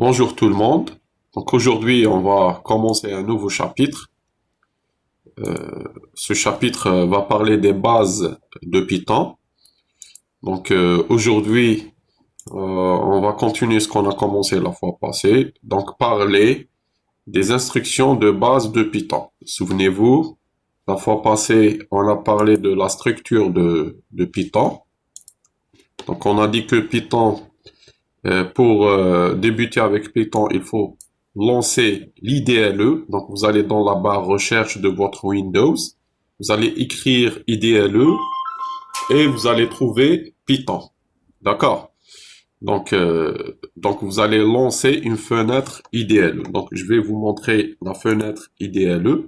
Bonjour tout le monde. Donc aujourd'hui, on va commencer un nouveau chapitre. Ce chapitre va parler des bases de Python. Donc aujourd'hui, on va continuer ce qu'on a commencé la fois passée. Donc parler des instructions de base de Python. Souvenez-vous, la fois passée, on a parlé de la structure de Python. Donc on a dit que Python, pour débuter avec Python, il faut lancer l'IDLE. Donc, vous allez dans la barre recherche de votre Windows. Vous allez écrire IDLE et vous allez trouver Python. D'accord? Donc, vous allez lancer une fenêtre IDLE. Donc, je vais vous montrer la fenêtre IDLE.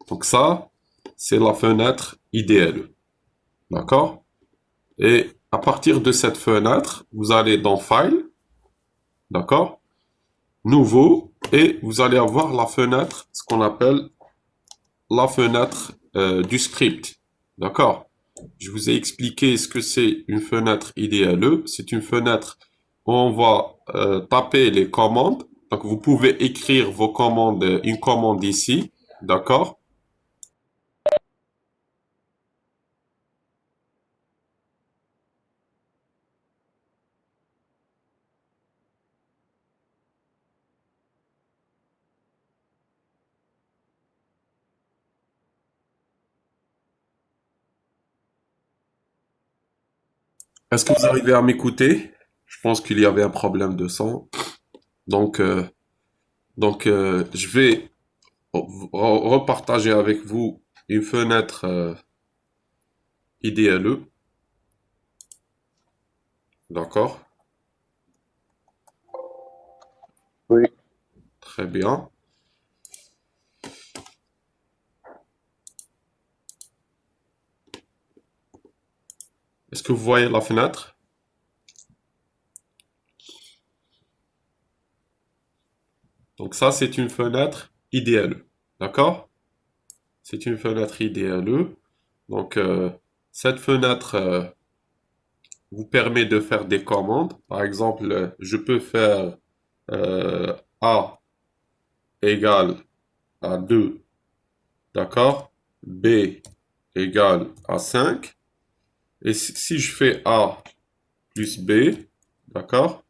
Donc, ça, c'est la fenêtre IDLE. D'accord? Et à partir de cette fenêtre, vous allez dans File. D'accord? Nouveau, et vous allez avoir la fenêtre, ce qu'on appelle la fenêtre du script. D'accord? Je vous ai expliqué ce que c'est une fenêtre IDLE. C'est une fenêtre où on va taper les commandes. Donc vous pouvez écrire vos commandes, une commande ici. D'accord? Est-ce que vous arrivez à m'écouter? Je pense qu'il y avait un problème de son. Donc, je vais repartager avec vous une fenêtre IDLE. D'accord? Oui, Très bien. Est-ce que vous voyez la fenêtre? Donc ça, c'est une fenêtre IDLE. D'accord? C'est une fenêtre IDLE. Donc cette fenêtre vous permet de faire des commandes. Par exemple, je peux faire A égale à 2. D'accord? B égale à 5. Et si je fais A plus B, d'accord?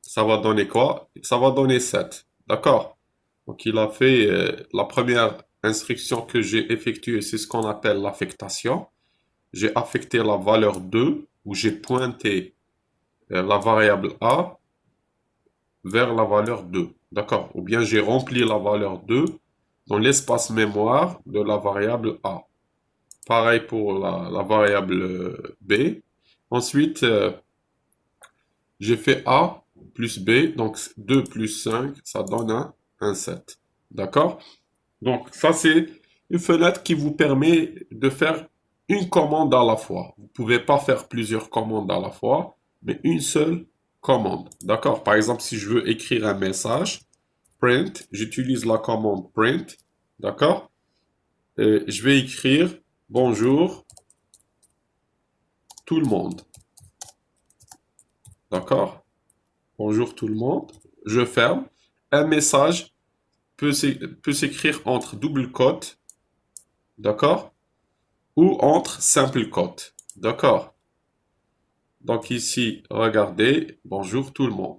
Ça va donner quoi? Ça va donner 7. D'accord? Donc il a fait la première instruction que j'ai effectuée, c'est ce qu'on appelle l'affectation. J'ai affecté la valeur 2 où j'ai pointé la variable A vers la valeur 2. D'accord? Ou bien j'ai rempli la valeur 2 dans l'espace mémoire de la variable A. Pareil pour la variable B. Ensuite, j'ai fait A plus B, donc 2 plus 5, ça donne un 7. D'accord? Donc, ça, c'est une fenêtre qui vous permet de faire une commande à la fois. Vous ne pouvez pas faire plusieurs commandes à la fois, mais une seule commande. D'accord? Par exemple, si je veux écrire un message, print, j'utilise la commande print. D'accord? Et je vais écrire bonjour tout le monde. D'accord? Bonjour tout le monde. Je ferme. Un message peut s'écrire entre double quote. D'accord? Ou entre simple quote. D'accord? Donc ici, regardez, bonjour tout le monde.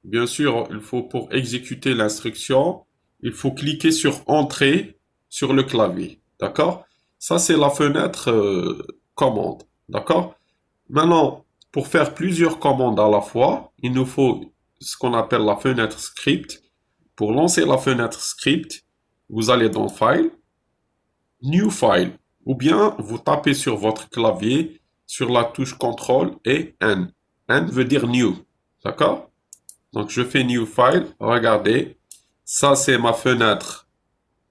Bien sûr, il faut pour exécuter l'instruction, il faut cliquer sur Entrée sur le clavier. D'accord? Ça, c'est la fenêtre commande. D'accord? Maintenant, pour faire plusieurs commandes à la fois, il nous faut ce qu'on appelle la fenêtre script. Pour lancer la fenêtre script, vous allez dans File, New File, ou bien vous tapez sur votre clavier sur la touche CTRL et N. N veut dire New. D'accord? Donc je fais New File, regardez, ça c'est ma fenêtre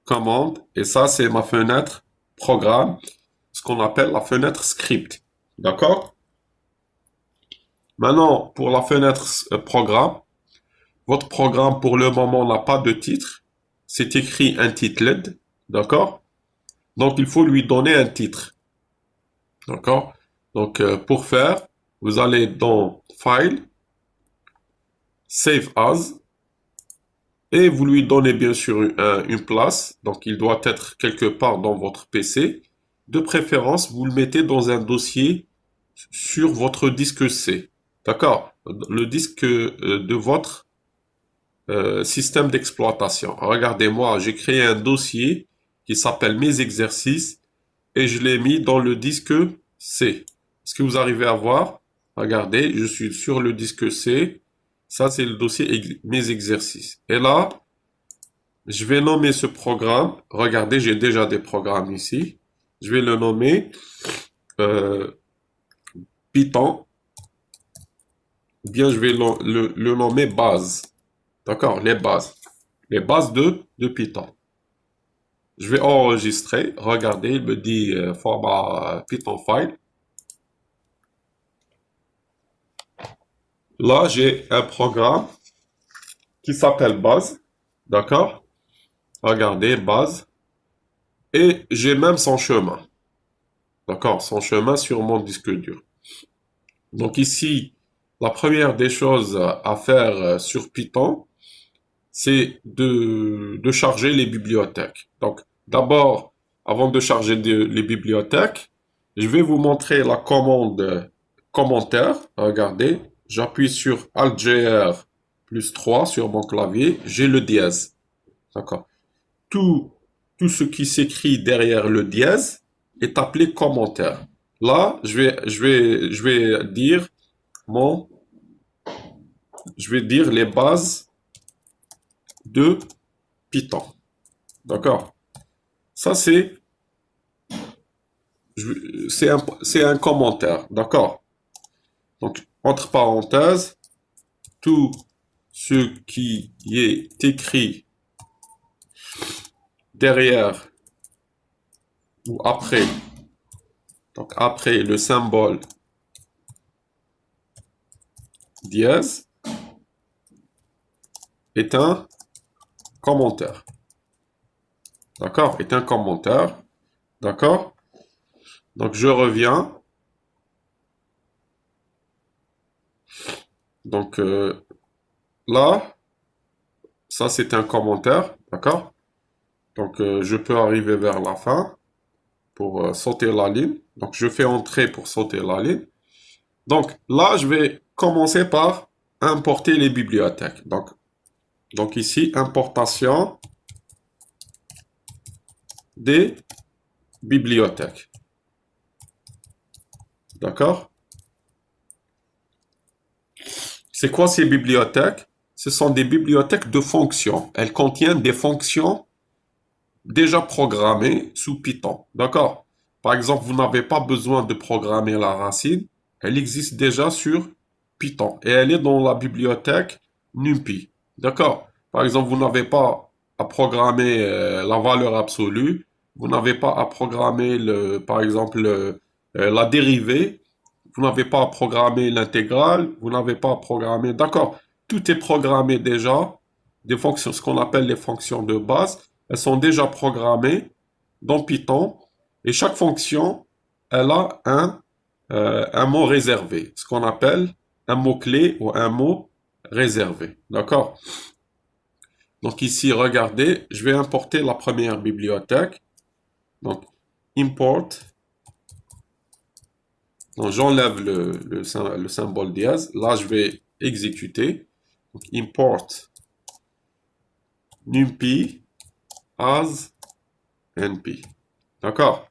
commande et ça c'est ma fenêtre programme, ce qu'on appelle la fenêtre script. D'accord? Maintenant, pour la fenêtre programme, votre programme pour le moment n'a pas de titre. C'est écrit untitled. D'accord? Donc il faut lui donner un titre. D'accord? Donc pour faire, vous allez dans File, Save As, et vous lui donnez bien sûr une place, donc il doit être quelque part dans votre PC. De préférence, vous le mettez dans un dossier sur votre disque C. D'accord? Le disque de votre système d'exploitation. Regardez, moi, j'ai créé un dossier qui s'appelle Mes exercices et je l'ai mis dans le disque C. Est-ce que vous arrivez à voir? Regardez, je suis sur le disque C. Ça, c'est le dossier Mes exercices. Et là, je vais nommer ce programme. Regardez, j'ai déjà des programmes ici. Je vais le nommer euh, Python. Ou bien je vais le nommer base. D'accord, les bases. Les bases de Python. Je vais enregistrer. Regardez, il me dit format Python file. Là, j'ai un programme qui s'appelle base. D'accord? Regardez, base. Et j'ai même son chemin. D'accord? Son chemin sur mon disque dur. Donc ici, la première des choses à faire sur Python, c'est de charger les bibliothèques. Donc d'abord, avant de charger les bibliothèques, je vais vous montrer la commande commentaire. Regardez, j'appuie sur Alt+GR plus 3 sur mon clavier, j'ai le dièse. D'accord. Tout, tout ce qui s'écrit derrière le dièse est appelé commentaire. Là, je vais dire mon, je vais dire les bases de Python. D'accord? Ça, c'est un commentaire. D'accord? Donc, entre parenthèses, tout ce qui est écrit derrière ou après, donc après le symbole dièse, est un commentaire. D'accord? Est un commentaire. D'accord? Donc, je reviens. Donc, là, ça, c'est un commentaire. D'accord? Donc, je peux arriver vers la fin pour sauter la ligne. Donc, je fais entrer pour sauter la ligne. Donc, là, je vais commencer par importer les bibliothèques. Donc ici, importation des bibliothèques. D'accord? C'est quoi ces bibliothèques? Ce sont des bibliothèques de fonctions. Elles contiennent des fonctions déjà programmées sous Python. D'accord? Par exemple, vous n'avez pas besoin de programmer la racine. Elle existe déjà sur Python et elle est dans la bibliothèque NumPy. D'accord? Par exemple, vous n'avez pas à programmer la valeur absolue. Vous n'avez pas à programmer, par exemple, la dérivée. Vous n'avez pas à programmer l'intégrale. Vous n'avez pas à programmer. D'accord? Tout est programmé déjà. Des fonctions, ce qu'on appelle les fonctions de base. Elles sont déjà programmées dans Python. Et chaque fonction, elle a un mot réservé. Ce qu'on appelle un mot-clé ou un mot réservé. D'accord? Donc ici, regardez, je vais importer la première bibliothèque. Donc, import. Donc, j'enlève le symbole dièse. Là, je vais exécuter. Donc, import numpy as np. D'accord?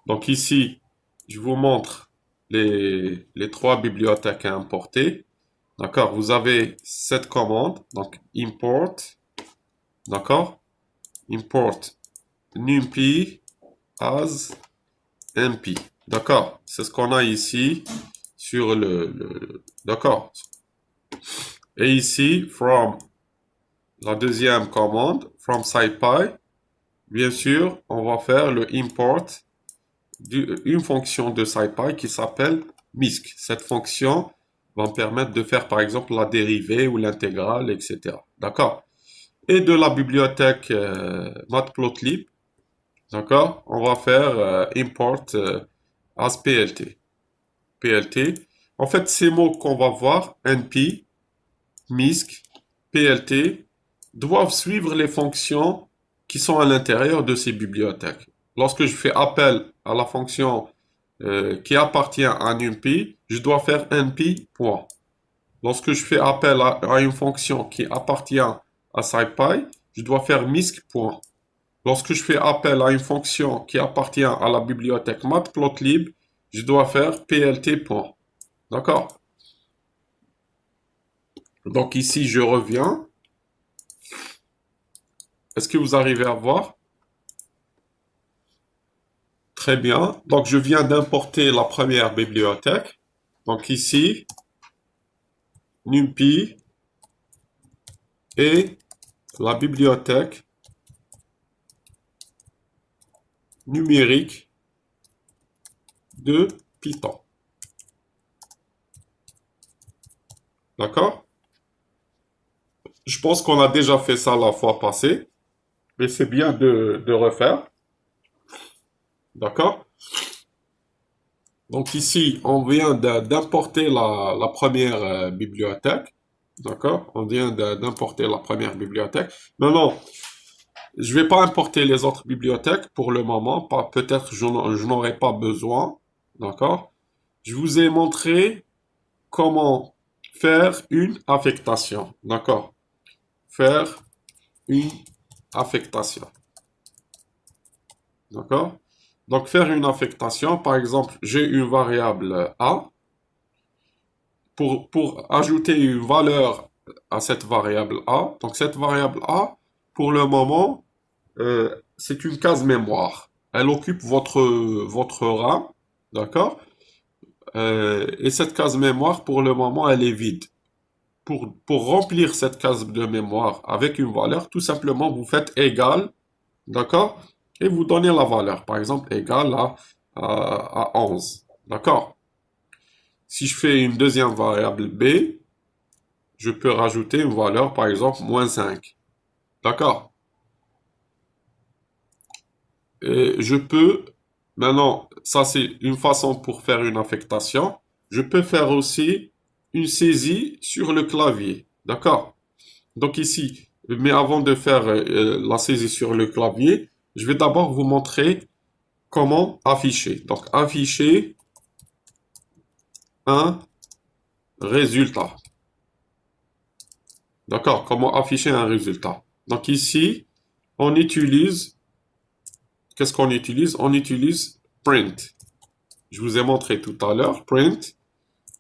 Donc ici, je vous montre les trois bibliothèques à importer. D'accord? Vous avez cette commande. Donc, import. D'accord? Import numpy as np. D'accord? C'est ce qu'on a ici sur d'accord? Et ici, from la deuxième commande, from scipy, bien sûr, on va faire le import d'une fonction de scipy qui s'appelle misc. Cette fonction va me permettre de faire par exemple la dérivée ou l'intégrale, etc. D'accord? Et de la bibliothèque matplotlib, d'accord? On va faire import as plt. PLT. En fait, ces mots qu'on va voir, NP, MISC, PLT, doivent suivre les fonctions qui sont à l'intérieur de ces bibliothèques. Lorsque je fais appel à la fonction qui appartient à NumPy, je dois faire NP, point. Lorsque je fais appel à une fonction qui appartient à SciPy, je dois faire MISC, point. Lorsque je fais appel à une fonction qui appartient à la bibliothèque Matplotlib, je dois faire PLT, point. D'accord? Donc ici, je reviens. Est-ce que vous arrivez à voir? Très bien. Donc, je viens d'importer la première bibliothèque. Donc ici, NumPy et la bibliothèque numérique de Python. D'accord? Je pense qu'on a déjà fait ça la fois passée, mais c'est bien de refaire. D'accord? Donc ici, on vient d'importer la première bibliothèque. D'accord? On vient d'importer la première bibliothèque. Maintenant, je ne vais pas importer les autres bibliothèques pour le moment. Peut-être je n'en aurai pas besoin. D'accord? Je vous ai montré comment faire une affectation. D'accord? Faire une affectation. D'accord? Donc, faire une affectation, par exemple, j'ai une variable A. Pour ajouter une valeur à cette variable A, donc cette variable A, pour le moment, c'est une case mémoire. Elle occupe votre RAM, d'accord? Et cette case mémoire, pour le moment, elle est vide. Pour remplir cette case de mémoire avec une valeur, tout simplement, vous faites égal, d'accord? Et vous donnez la valeur, par exemple, égal à 11, d'accord? Si je fais une deuxième variable B, je peux rajouter une valeur, par exemple, moins 5, d'accord? Et je peux, maintenant, ça c'est une façon pour faire une affectation. Je peux faire aussi une saisie sur le clavier, d'accord? Donc ici, mais avant de faire la saisie sur le clavier, je vais d'abord vous montrer comment afficher. Donc afficher un résultat. D'accord? Comment afficher un résultat. Donc ici, on utilise, qu'est-ce qu'on utilise? On utilise print. Je vous ai montré tout à l'heure, print.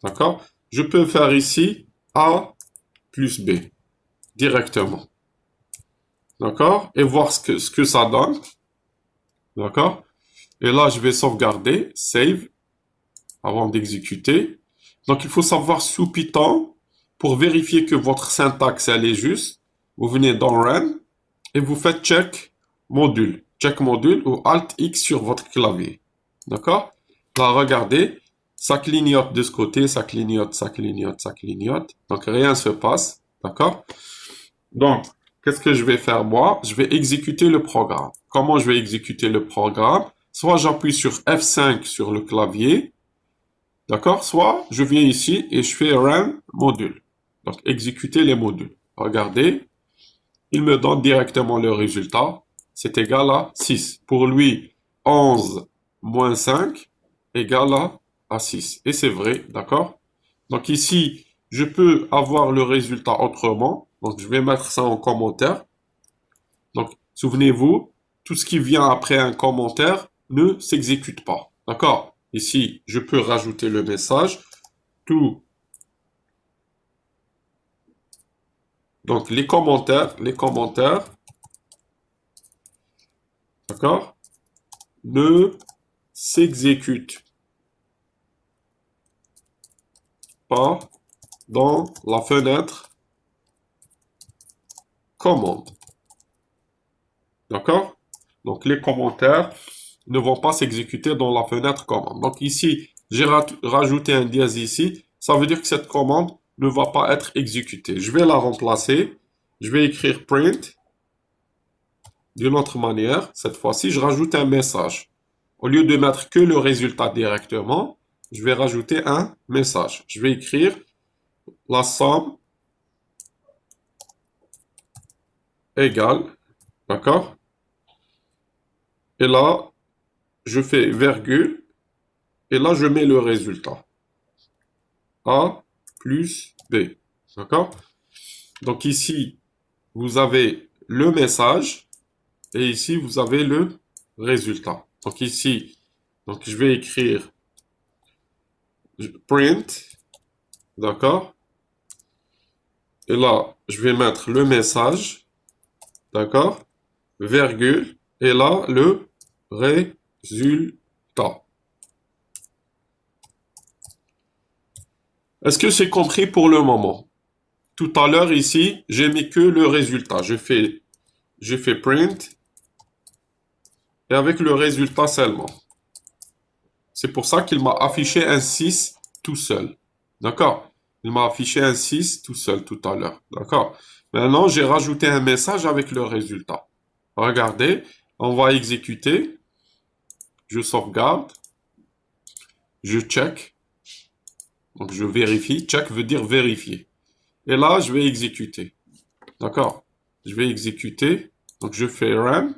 D'accord? Je peux faire ici A plus B directement. D'accord? Et voir ce que ça donne. D'accord? Et là, je vais sauvegarder, save, avant d'exécuter. Donc, il faut savoir sous Python, pour vérifier que votre syntaxe, elle est juste, vous venez dans Run et vous faites check module ou Alt X sur votre clavier. D'accord? Là, regardez, ça clignote de ce côté, ça clignote, ça clignote, ça clignote. Donc, rien ne se passe. D'accord? Donc, qu'est-ce que je vais faire moi? Je vais exécuter le programme. Comment je vais exécuter le programme? Soit j'appuie sur F5 sur le clavier, d'accord? Soit je viens ici et je fais run module. Donc, exécuter les modules. Regardez, il me donne directement le résultat. C'est égal à 6. Pour lui, 11 moins 5 égale à 6. Et c'est vrai, d'accord? Donc ici, je peux avoir le résultat autrement. Donc, je vais mettre ça en commentaire. Donc, souvenez-vous, tout ce qui vient après un commentaire ne s'exécute pas. D'accord? Ici, je peux rajouter le message. Tout. Donc, les commentaires, d'accord, ne s'exécutent pas dans la fenêtre commande. D'accord? Donc, les commentaires ne vont pas s'exécuter dans la fenêtre commande. Donc, ici, j'ai rajouté un dièse ici. Ça veut dire que cette commande ne va pas être exécutée. Je vais la remplacer. Je vais écrire print. D'une autre manière, cette fois-ci, je rajoute un message. Au lieu de mettre que le résultat directement, je vais rajouter un message. Je vais écrire la somme égale, d'accord? Et là, je fais virgule, et là, je mets le résultat. A plus B, d'accord? Donc ici, vous avez le message, et ici, vous avez le résultat. Donc ici, donc je vais écrire print, d'accord? Et là, je vais mettre le message, d'accord? Virgule, et là, le résultat. Est-ce que c'est compris pour le moment? Tout à l'heure, ici, j'ai mis que le résultat. Je fais print, et avec le résultat seulement. C'est pour ça qu'il m'a affiché un 6 tout seul. D'accord? Il m'a affiché un 6 tout seul tout à l'heure. D'accord? Maintenant, j'ai rajouté un message avec le résultat. Regardez, on va exécuter. Je sauvegarde. Je check. Donc, je vérifie. Check veut dire vérifier. Et là, je vais exécuter. D'accord? Je vais exécuter. Donc, je fais run.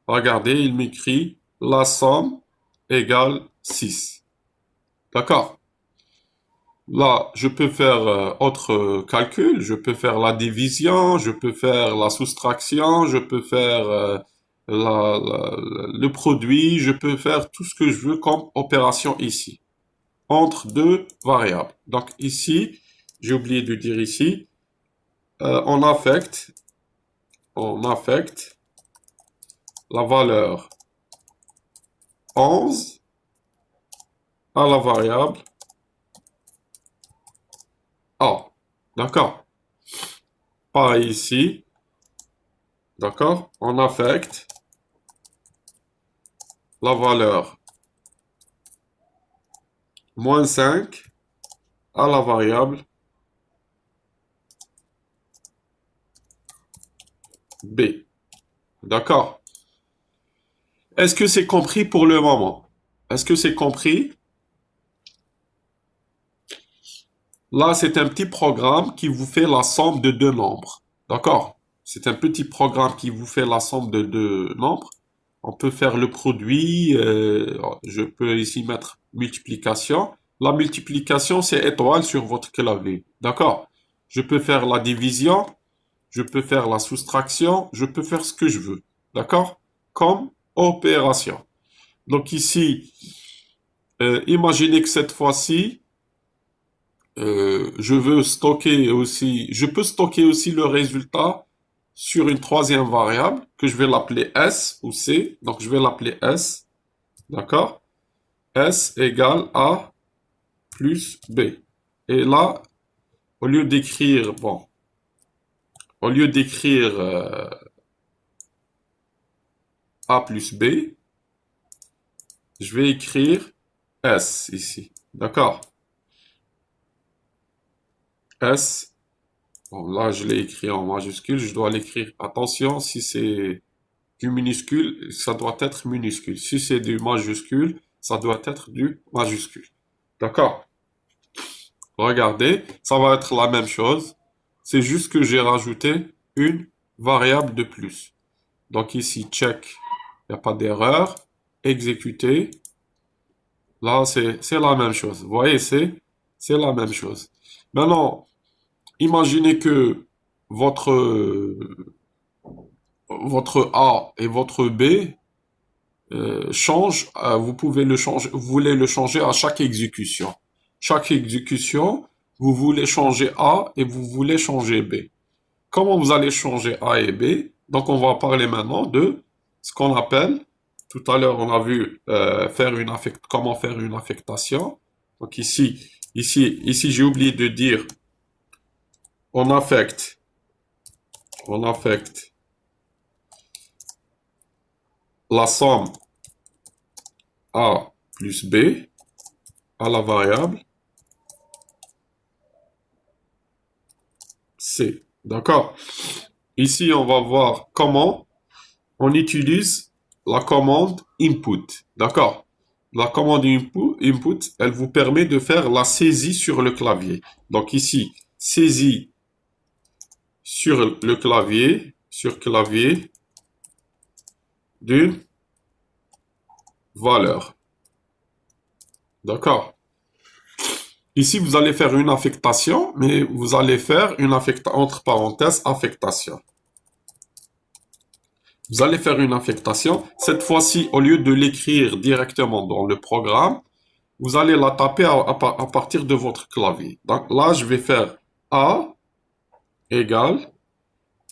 Regardez, il m'écrit la somme égale 6. D'accord? Là, je peux faire autre calcul, je peux faire la division, je peux faire la soustraction, je peux faire le produit, je peux faire tout ce que je veux comme opération ici, entre deux variables. Donc ici, j'ai oublié de dire ici, on affecte la valeur 11 à la variable A. D'accord? Pareil ici. D'accord? On affecte la valeur moins 5 à la variable B. D'accord? Est-ce que c'est compris pour le moment? Est-ce que c'est compris? Là, c'est un petit programme qui vous fait la somme de deux nombres. D'accord? C'est un petit programme qui vous fait la somme de deux nombres. On peut faire le produit. Je peux ici mettre multiplication. La multiplication, c'est étoile sur votre clavier. D'accord? Je peux faire la division. Je peux faire la soustraction. Je peux faire ce que je veux. D'accord? Comme opération. Donc ici, imaginez que cette fois-ci, je peux stocker aussi le résultat sur une troisième variable que je vais l'appeler S ou C. Donc je vais l'appeler S, d'accord? S égale A plus B. Et là, au lieu d'écrire, A plus B, je vais écrire S ici, d'accord? S. Bon, là, je l'ai écrit en majuscule. Je dois l'écrire. Attention, si c'est du minuscule, ça doit être minuscule. Si c'est du majuscule, ça doit être du majuscule. D'accord? Regardez, ça va être la même chose. C'est juste que j'ai rajouté une variable de plus. Donc ici, check, il n'y a pas d'erreur. Exécuter. Là, c'est la même chose. Vous voyez, c'est la même chose. Maintenant, imaginez que votre, votre A et votre B change, vous pouvez le changer, vous voulez le changer à chaque exécution. Chaque exécution, vous voulez changer A et vous voulez changer B. Comment vous allez changer A et B? Donc on va parler maintenant de ce qu'on appelle, tout à l'heure on a vu comment faire une affectation. Donc ici j'ai oublié de dire, on affecte la somme A plus B à la variable C. D'accord? Ici, on va voir comment on utilise la commande input. D'accord? la commande input, elle vous permet de faire la saisie sur le clavier. Donc ici, saisie sur le clavier, d'une valeur. D'accord? Ici, vous allez faire une affectation, mais vous allez faire une affectation, entre parenthèses, affectation. Vous allez faire une affectation. Cette fois-ci, au lieu de l'écrire directement dans le programme, vous allez la taper à partir de votre clavier. Donc là, je vais faire A égale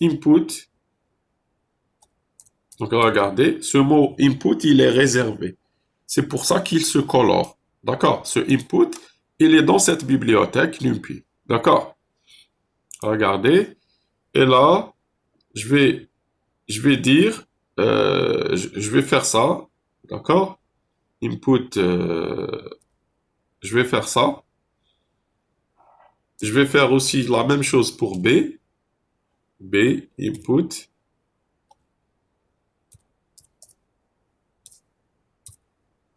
input. Donc regardez, ce mot input, il est réservé. C'est pour ça qu'il se colore. D'accord? Ce input, il est dans cette bibliothèque NumPy. D'accord? Regardez. Et là, je vais dire, je vais faire ça. D'accord? Input, je vais faire ça. Je vais faire aussi la même chose pour B. B, input.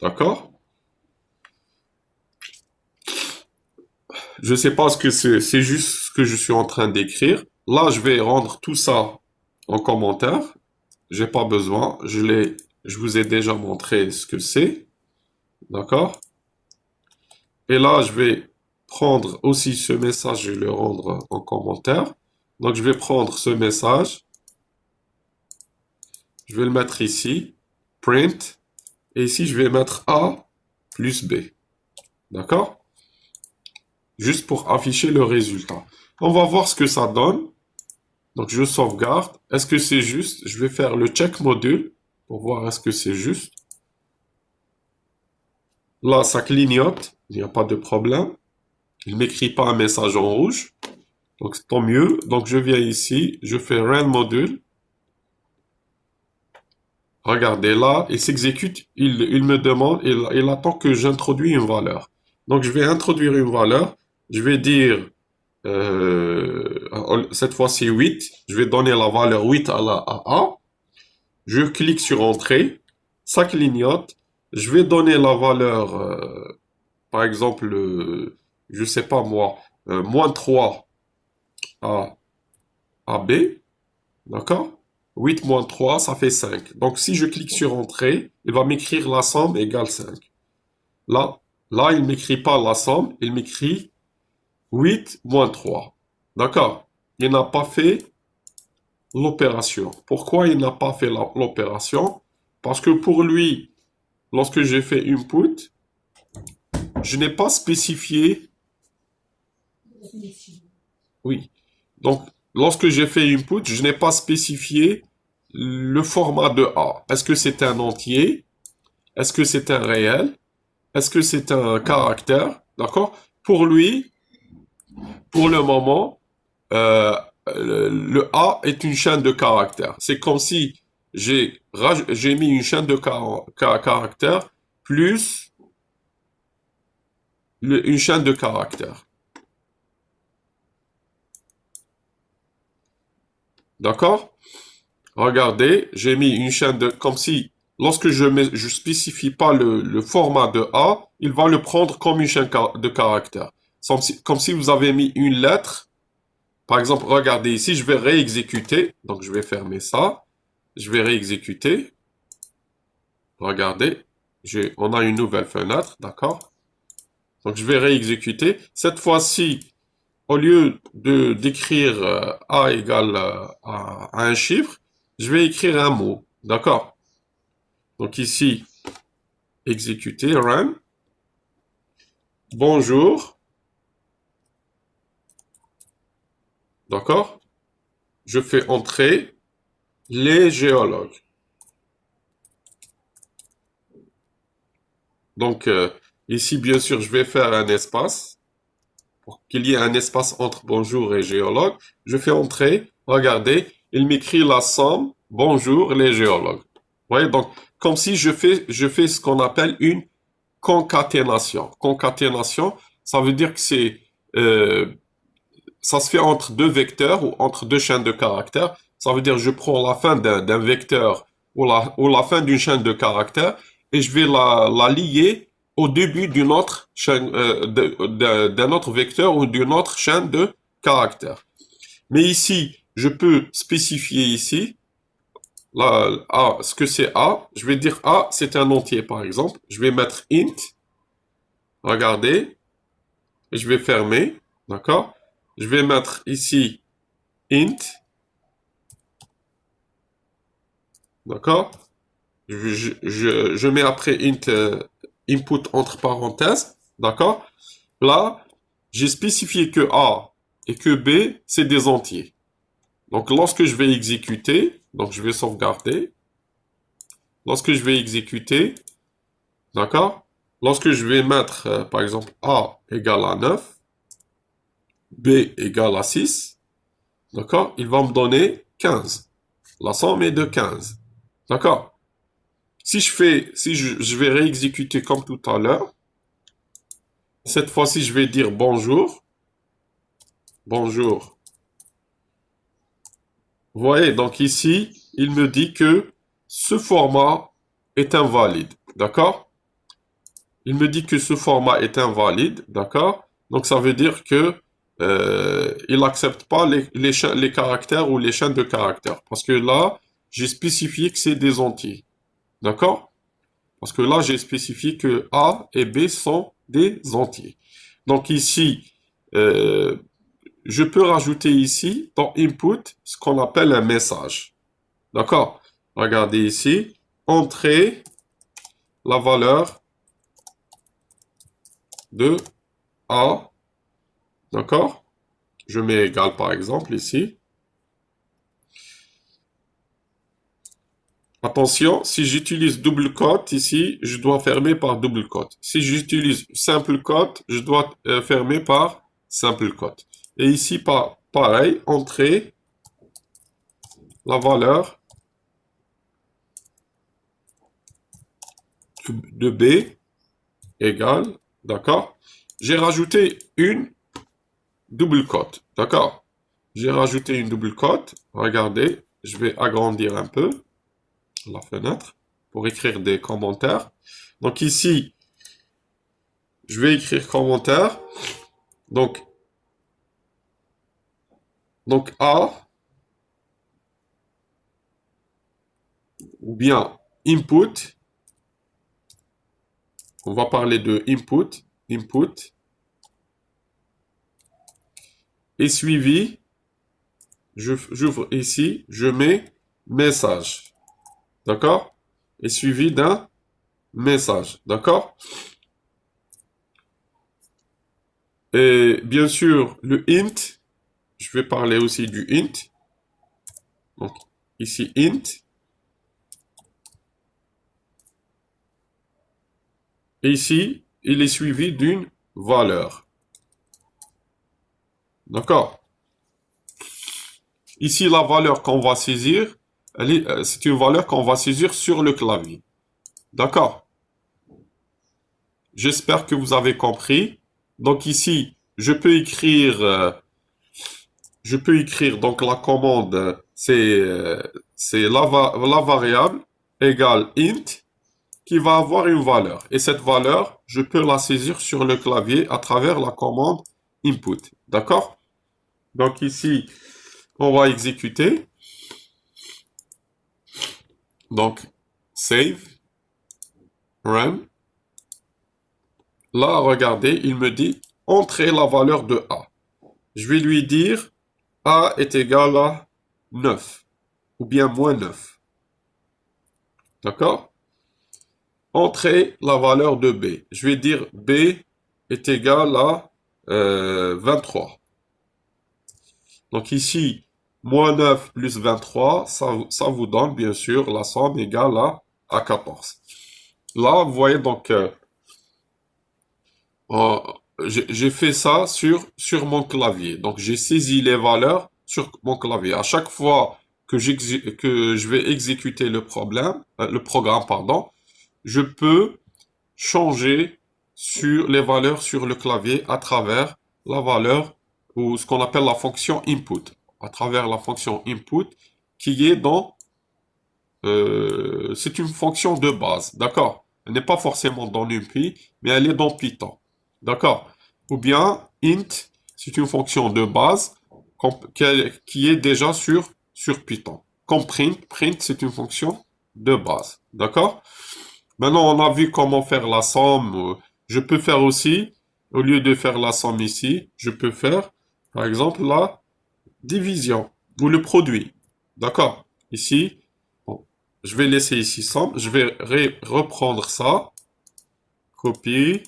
D'accord? Je sais pas ce que c'est juste ce que je suis en train d'écrire. Là, je vais rendre tout ça en commentaire. J'ai pas besoin. Je vous ai déjà montré ce que c'est. D'accord? Et là, je vais prendre aussi ce message et le rendre en commentaire. Donc, je vais prendre ce message. Je vais le mettre ici. Print. Et ici, je vais mettre A plus B. D'accord? Juste pour afficher le résultat. On va voir ce que ça donne. Donc, je sauvegarde. Est-ce que c'est juste? Je vais faire le check module pour voir est-ce que c'est juste. Là, ça clignote. Il n'y a pas de problème. Il ne m'écrit pas un message en rouge. Donc, tant mieux. Donc, je viens ici. Je fais run module. Regardez là, il s'exécute. Il me demande, il attend que j'introduise une valeur. Donc, je vais introduire une valeur. Je vais dire, cette fois-ci 8. Je vais donner la valeur 8 à A. Je clique sur Entrée. Ça clignote. Je vais donner la valeur, par exemple, je sais pas moi, moins 3 à B. D'accord? 8 moins 3, ça fait 5. Donc, si je clique sur Entrée, il va m'écrire la somme égale 5. Là, il ne m'écrit pas la somme, il m'écrit 8 moins 3. D'accord? Il n'a pas fait l'opération. Pourquoi il n'a pas fait l'opération? Parce que pour lui, lorsque j'ai fait input, je n'ai pas spécifié. Oui. Donc, lorsque j'ai fait input, je n'ai pas spécifié le format de A. Est-ce que c'est un entier? Est-ce que c'est un réel? Est-ce que c'est un caractère? D'accord? Pour lui, pour le moment, euh, le A est une chaîne de caractères. C'est comme si j'ai mis une chaîne de caractères plus une chaîne de caractères. D'accord? Regardez, j'ai mis une chaîne de... Comme si, lorsque je spécifie pas le format de A, il va le prendre comme une chaîne de caractères. Comme si vous avez mis une lettre. Par exemple, regardez ici, je vais réexécuter. Donc, je vais fermer ça. Je vais réexécuter. Regardez, on a une nouvelle fenêtre, d'accord? Donc, je vais réexécuter. Cette fois-ci, au lieu d'écrire A égale à un chiffre, je vais écrire un mot, d'accord? Donc ici, exécuter, run. Bonjour, d'accord? Je fais entrer les géologues. Donc ici, bien sûr, je vais faire un espace. Pour qu'il y ait un espace entre bonjour et géologue, je fais entrer, regardez, il m'écrit la somme, bonjour les géologues. Vous voyez, donc, comme si je fais ce qu'on appelle une concaténation. Concaténation, ça veut dire que ça se fait entre deux vecteurs ou entre deux chaînes de caractères. Ça veut dire que je prends la fin d'un vecteur ou la fin d'une chaîne de caractères et je vais la lier au début d'une autre chaîne, d'un autre vecteur ou d'une autre chaîne de caractères. Mais ici, je peux spécifier ici ce que c'est A. Je vais dire A, c'est un entier, par exemple. Je vais mettre int, regardez, et je vais fermer, d'accord? Je vais mettre ici int, d'accord? Je mets après int input entre parenthèses, d'accord? Là, j'ai spécifié que A et que B, c'est des entiers. Donc, lorsque je vais exécuter, donc je vais sauvegarder. Lorsque je vais exécuter, d'accord? Lorsque je vais mettre, par exemple, A égale à 9, B égale à 6, d'accord? Il va me donner 15. La somme est de 15. D'accord? Si je vais réexécuter comme tout à l'heure, cette fois-ci, je vais dire bonjour. Bonjour. Vous voyez, donc ici, il me dit que ce format est invalide. D'accord? Il me dit que ce format est invalide. D'accord? Donc ça veut dire que il n'accepte pas les caractères ou les chaînes de caractères. Parce que là, j'ai spécifié que c'est des entiers. D'accord? Parce que là, j'ai spécifié que A et B sont des entiers. Donc ici, je peux rajouter ici dans input ce qu'on appelle un message. D'accord? Regardez ici. Entrer la valeur de A. D'accord? Je mets égal par exemple ici. Attention, si j'utilise double quote ici, je dois fermer par double quote. Si j'utilise simple quote, je dois fermer par simple quote. Et ici, pareil, entrer la valeur de B égale, d'accord? J'ai rajouté une double quote, d'accord? J'ai rajouté une double quote. Regardez, je vais agrandir un peu la fenêtre pour écrire des commentaires. Donc ici, je vais écrire commentaire. Donc A ou bien input. On va parler de input. Input est suivi. J'ouvre ici, je mets message. D'accord? Et suivi d'un message. D'accord? Et bien sûr, le int, je vais parler aussi du int. Donc, ici, int. Et ici, il est suivi d'une valeur. D'accord? Ici, la valeur qu'on va saisir, c'est une valeur qu'on va saisir sur le clavier. D'accord? J'espère que vous avez compris. Donc ici, je peux écrire donc la commande, c'est la variable égale int qui va avoir une valeur. Et cette valeur, je peux la saisir sur le clavier à travers la commande input. D'accord? Donc ici, on va exécuter. Donc, save, run. Là, regardez, il me dit entrer la valeur de A. Je vais lui dire A est égal à 9 ou bien moins 9. D'accord? Entrer la valeur de B. Je vais dire B est égal à 23. Donc ici, moins 9 plus 23, ça vous donne bien sûr la somme égale à 14. Là, vous voyez donc, j'ai fait ça sur mon clavier. Donc j'ai saisi les valeurs sur mon clavier. À chaque fois que je vais exécuter le programme, pardon, je peux changer sur les valeurs sur le clavier à travers la valeur ou ce qu'on appelle la fonction input, à travers la fonction input qui est c'est une fonction de base, d'accord? Elle n'est pas forcément dans NumPy, mais elle est dans Python. D'accord? Ou bien int, c'est une fonction de base qui est déjà sur Python. Comme print c'est une fonction de base. D'accord? Maintenant, on a vu comment faire la somme. Je peux faire aussi, au lieu de faire la somme ici, je peux faire, par exemple, la division ou le produit. D'accord? Ici, bon, je vais laisser ici somme. Je vais reprendre ça. Copie,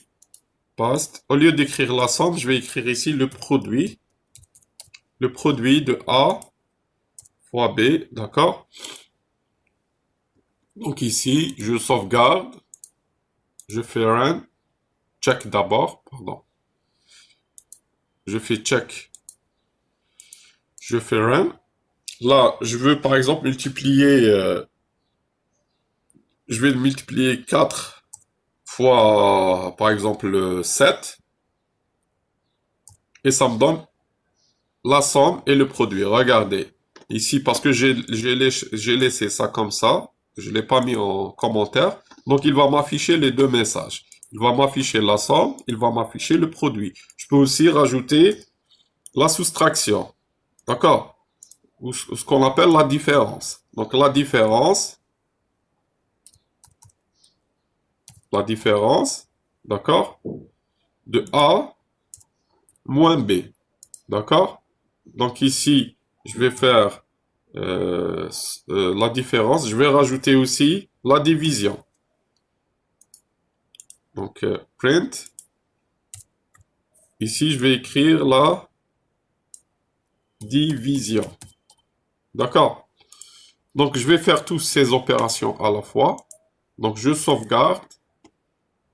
paste. Au lieu d'écrire la somme, je vais écrire ici le produit. Le produit de A fois B. D'accord? Donc ici, je sauvegarde. Je fais run. Check d'abord. Pardon. Je fais check. Je fais run. Là, je veux par exemple multiplier, je vais multiplier 4 fois, par exemple, 7. Et ça me donne la somme et le produit. Regardez. Ici, parce que j'ai laissé ça comme ça, je ne l'ai pas mis en commentaire. Donc, il va m'afficher les deux messages. Il va m'afficher la somme, il va m'afficher le produit. Je peux aussi rajouter la soustraction. D'accord? Ou ce qu'on appelle la différence. Donc, la différence, d'accord, de A moins B. D'accord? Donc ici, je vais faire la différence. Je vais rajouter aussi la division. Donc print. Ici, je vais écrire la division. D'accord? Donc je vais faire toutes ces opérations à la fois. Donc je sauvegarde.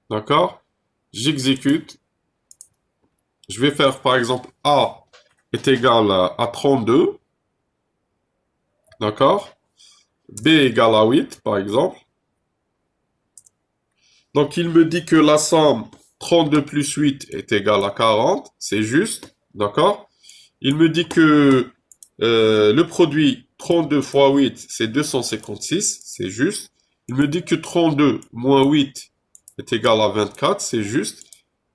D'accord? J'exécute. Je vais faire par exemple A est égal à 32. D'accord? B égale à 8, par exemple. Donc, il me dit que la somme 32 plus 8 est égale à 40. C'est juste. D'accord? Il me dit que le produit 32 fois 8, c'est 256. C'est juste. Il me dit que 32 moins 8 est égal à 24. C'est juste.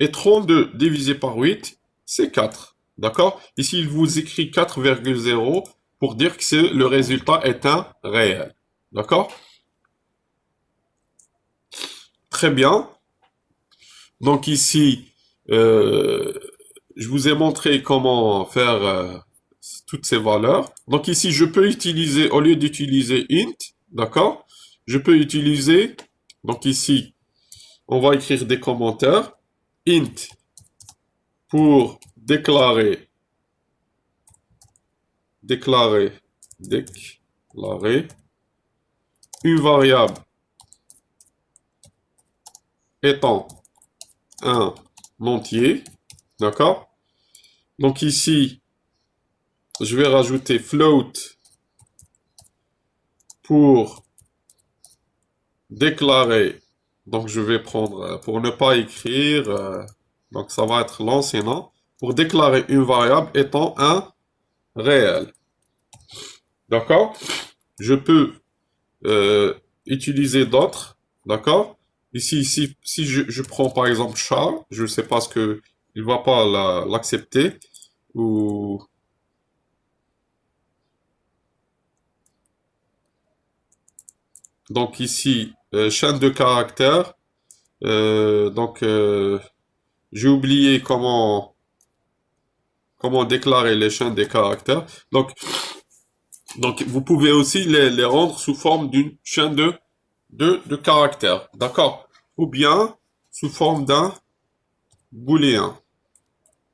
Et 32 divisé par 8, c'est 4. D'accord? Ici, il vous écrit 4,0 pour dire que le résultat est un réel. D'accord? Très bien. Donc ici, je vous ai montré comment faire toutes ces valeurs. Donc ici, je peux utiliser, au lieu d'utiliser int, d'accord? Je peux utiliser, donc ici, on va écrire des commentaires. Int pour déclarer une variable étant un entier, d'accord? Donc ici, je vais rajouter float pour déclarer, donc je vais prendre, pour ne pas écrire, donc ça va être l'ancien nom, pour déclarer une variable étant un réel, d'accord? Je peux utiliser d'autres, d'accord? Ici, si je prends par exemple Charles, je ne sais pas ce que il va pas l'accepter, ou donc ici, chaîne de caractères, donc j'ai oublié comment déclarer les chaînes des caractères. Donc vous pouvez aussi les rendre sous forme d'une chaîne de caractères, d'accord? Ou bien sous forme d'un booléen,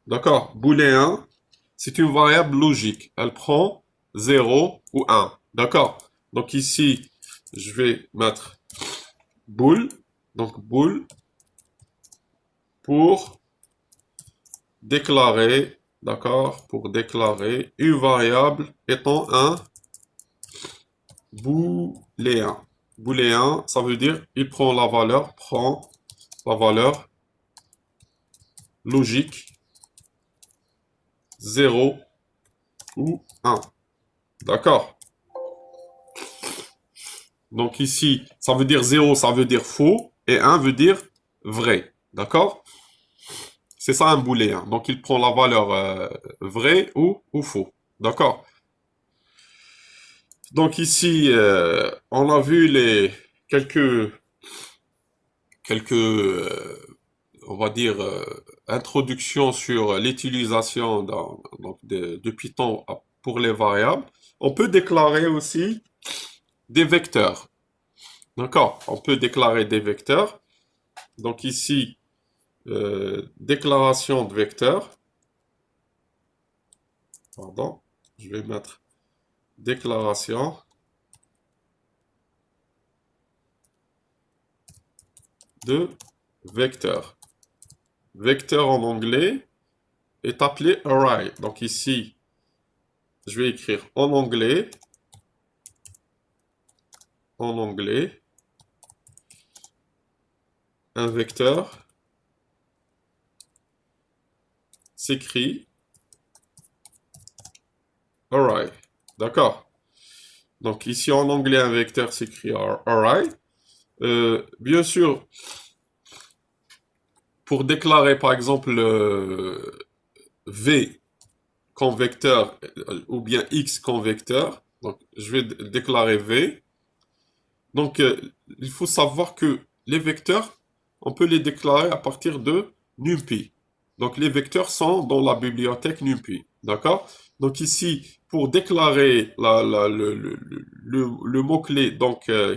d'accord? Booléen, c'est une variable logique. Elle prend 0 ou 1, d'accord? Donc ici, je vais mettre bool, donc bool pour déclarer, d'accord? Pour déclarer une variable étant un booléen. Booléen, ça veut dire il prend la valeur logique 0 ou 1. D'accord? Donc ici, ça veut dire 0, ça veut dire faux. et 1 veut dire vrai. D'accord? C'est ça un booléen. Donc il prend la valeur vrai ou faux. D'accord? Donc ici, on a vu les quelques on va dire introductions sur l'utilisation de Python pour les variables. On peut déclarer aussi des vecteurs. D'accord? On peut déclarer des vecteurs. Donc ici, déclaration de vecteurs. Pardon, je vais mettre déclaration de vecteur. Vecteur en anglais est appelé array. Donc ici, je vais écrire en anglais, un vecteur s'écrit array. D'accord? Donc ici en anglais, un vecteur s'écrit array. Bien sûr, pour déclarer par exemple v comme vecteur ou bien x comme vecteur, donc je vais déclarer v. Donc il faut savoir que les vecteurs, on peut les déclarer à partir de NumPy. Donc les vecteurs sont dans la bibliothèque NumPy. D'accord? Donc ici, pour déclarer le mot-clé, donc euh,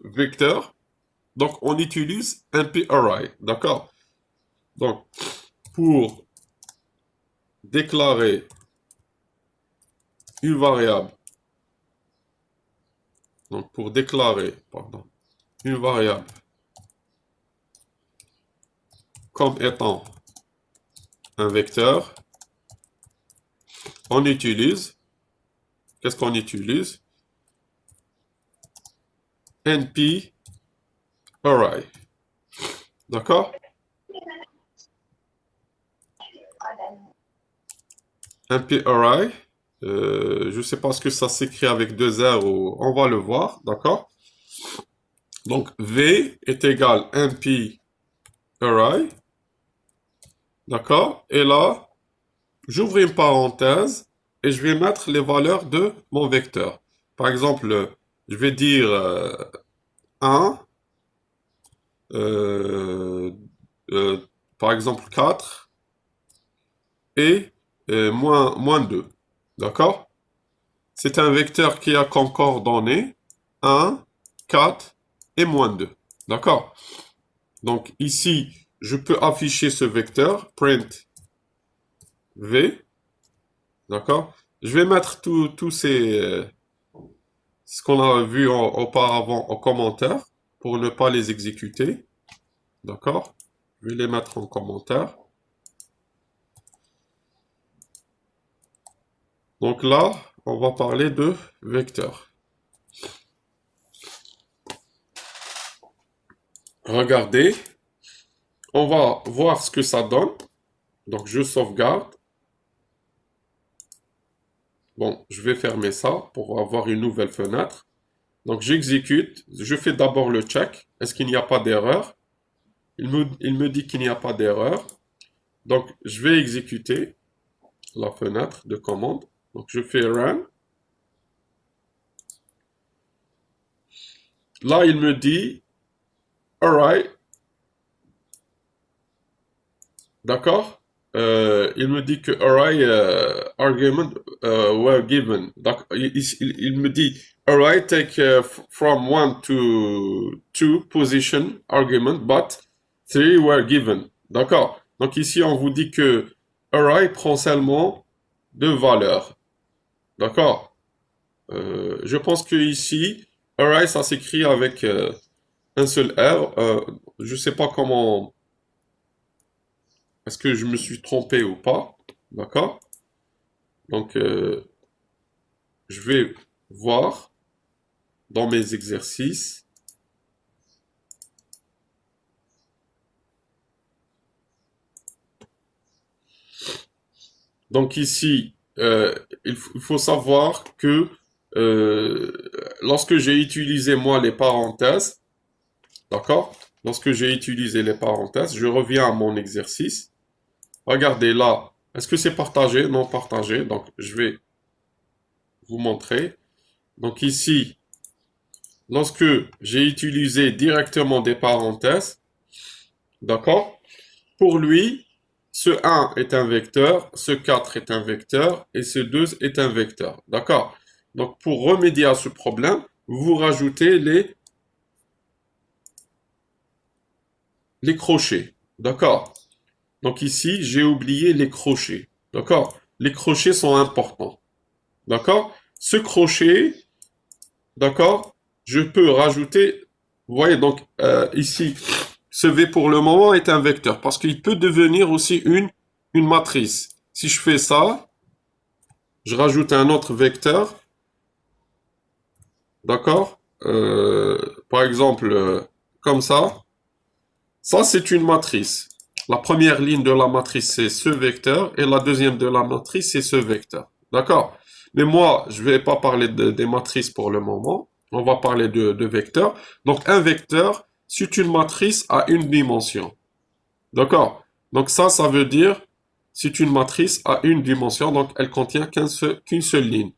vecteur, donc on utilise nparray. D'accord? Donc pour déclarer une variable, donc pour déclarer, pardon, une variable comme étant un vecteur, on utilise, qu'est-ce qu'on utilise? NP array. D'accord? NP array, je ne sais pas ce que ça s'écrit avec deux R ou on va le voir, d'accord? Donc V est égal NP array, d'accord? Et là, j'ouvre une parenthèse et je vais mettre les valeurs de mon vecteur. Par exemple, je vais dire 1, euh, euh, par exemple 4 et moins 2. D'accord? C'est un vecteur qui a comme coordonnées 1, 4 et moins 2. D'accord? Donc ici, je peux afficher ce vecteur, print v. D'accord? Je vais mettre tous ces, ce qu'on a vu auparavant en commentaire pour ne pas les exécuter. D'accord? Je vais les mettre en commentaire. Donc là, on va parler de vecteurs. Regardez, on va voir ce que ça donne. Donc je sauvegarde. Bon, je vais fermer ça pour avoir une nouvelle fenêtre. Donc j'exécute, je fais d'abord le check. Est-ce qu'il n'y a pas d'erreur? Il me dit qu'il n'y a pas d'erreur. Donc je vais exécuter la fenêtre de commande. Donc je fais run. Là, il me dit array. D'accord? Il me dit que array argument were given. Donc, il me dit array take from 1 to 2 position argument, but 3 were given. D'accord? Donc ici, on vous dit que array prend seulement deux valeurs. D'accord? Je pense que ici, array, ça s'écrit avec un seul R. Je sais pas comment. Est-ce que je me suis trompé ou pas? D'accord? Donc, je vais voir dans mes exercices. Donc ici, il faut savoir que euh, lorsque j'ai utilisé moi les parenthèses, d'accord? Lorsque j'ai utilisé les parenthèses, je reviens à mon exercice. Regardez là, est-ce que c'est partagé? Non partagé, donc je vais vous montrer. Donc ici, lorsque j'ai utilisé directement des parenthèses, d'accord? Pour lui, ce 1 est un vecteur, ce 4 est un vecteur et ce 2 est un vecteur. D'accord? Donc pour remédier à ce problème, vous rajoutez les crochets. D'accord? Donc ici, j'ai oublié les crochets. D'accord? Les crochets sont importants. D'accord? Ce crochet, d'accord, je peux rajouter, vous voyez, donc ici, ce V pour le moment est un vecteur parce qu'il peut devenir aussi une matrice. Si je fais ça, je rajoute un autre vecteur, d'accord, par exemple, comme ça. Ça, c'est une matrice. La première ligne de la matrice, c'est ce vecteur, et la deuxième de la matrice, c'est ce vecteur. D'accord? Mais moi, je ne vais pas parler des matrices pour le moment. On va parler de vecteurs. Donc, un vecteur, c'est une matrice à une dimension. D'accord? Donc, ça veut dire, c'est une matrice à une dimension, donc elle contient qu'une seule ligne.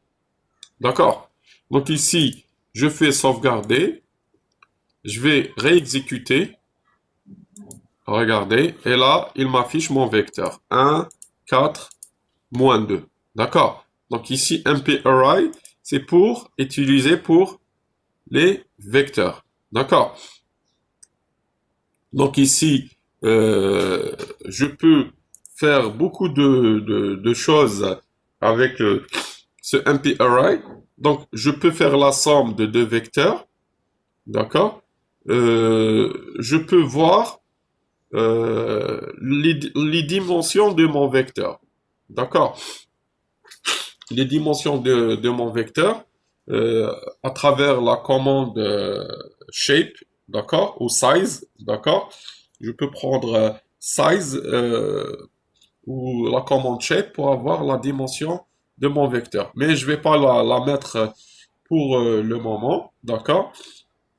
D'accord? Donc, ici, je fais sauvegarder. Je vais réexécuter. Regardez, et là, il m'affiche mon vecteur. 1, 4, moins 2. D'accord? Donc ici, MP-Array, c'est pour utiliser pour les vecteurs. D'accord? Donc ici, je peux faire beaucoup de choses avec ce MP-Array. Donc, je peux faire la somme de deux vecteurs. D'accord? Je peux voir les dimensions de mon vecteur. D'accord? Les dimensions de mon vecteur à travers la commande shape, d'accord? Ou size, d'accord? Je peux prendre size ou la commande shape pour avoir la dimension de mon vecteur. Mais je vais pas la mettre pour le moment, d'accord?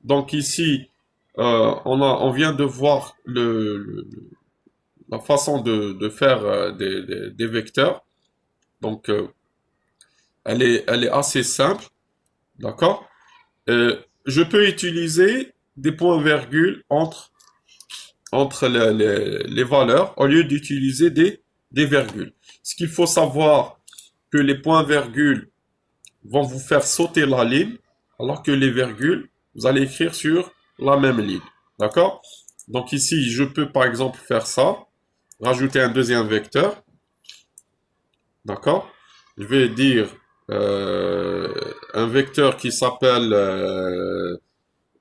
Donc ici, on vient de voir la façon de faire des vecteurs. Donc, elle est assez simple, d'accord? Je peux utiliser des points-virgules entre les valeurs au lieu d'utiliser des virgules. Ce qu'il faut savoir, que les points-virgules vont vous faire sauter la ligne, alors que les virgules, vous allez écrire sur la même ligne, d'accord? Donc ici, je peux par exemple faire ça, rajouter un deuxième vecteur, d'accord? Je vais dire un vecteur qui s'appelle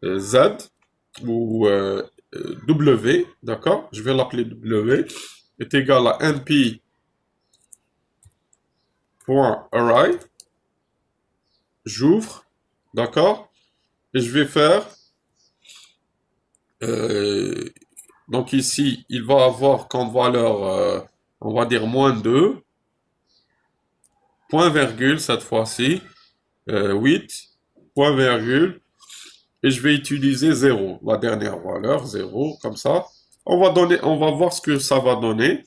Z ou W, d'accord? Je vais l'appeler W, est égal à np.array, j'ouvre, d'accord? Et je vais faire, euh, donc ici, il va avoir comme valeur, on va dire moins 2, point virgule cette fois-ci, 8, point virgule, et je vais utiliser 0, la dernière valeur, 0, comme ça. On va voir ce que ça va donner.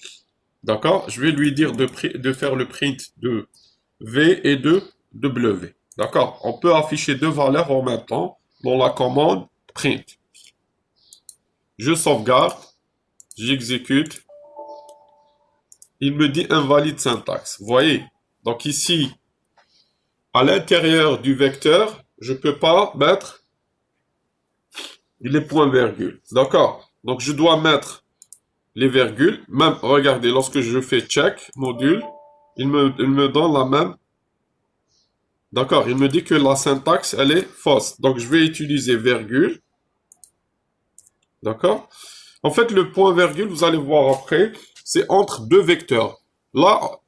D'accord? Je vais lui dire de faire le print de V et de W. D'accord? On peut afficher deux valeurs en même temps dans la commande print. Je sauvegarde, j'exécute. Il me dit invalide syntaxe. Vous voyez? Donc ici, à l'intérieur du vecteur, je ne peux pas mettre les points-virgules. D'accord? Donc je dois mettre les virgules. Même, regardez, lorsque je fais check, module, il me donne la même. D'accord, il me dit que la syntaxe, elle est fausse. Donc je vais utiliser virgule. D'accord? En fait, le point-virgule, vous allez voir après, c'est entre deux vecteurs. Là,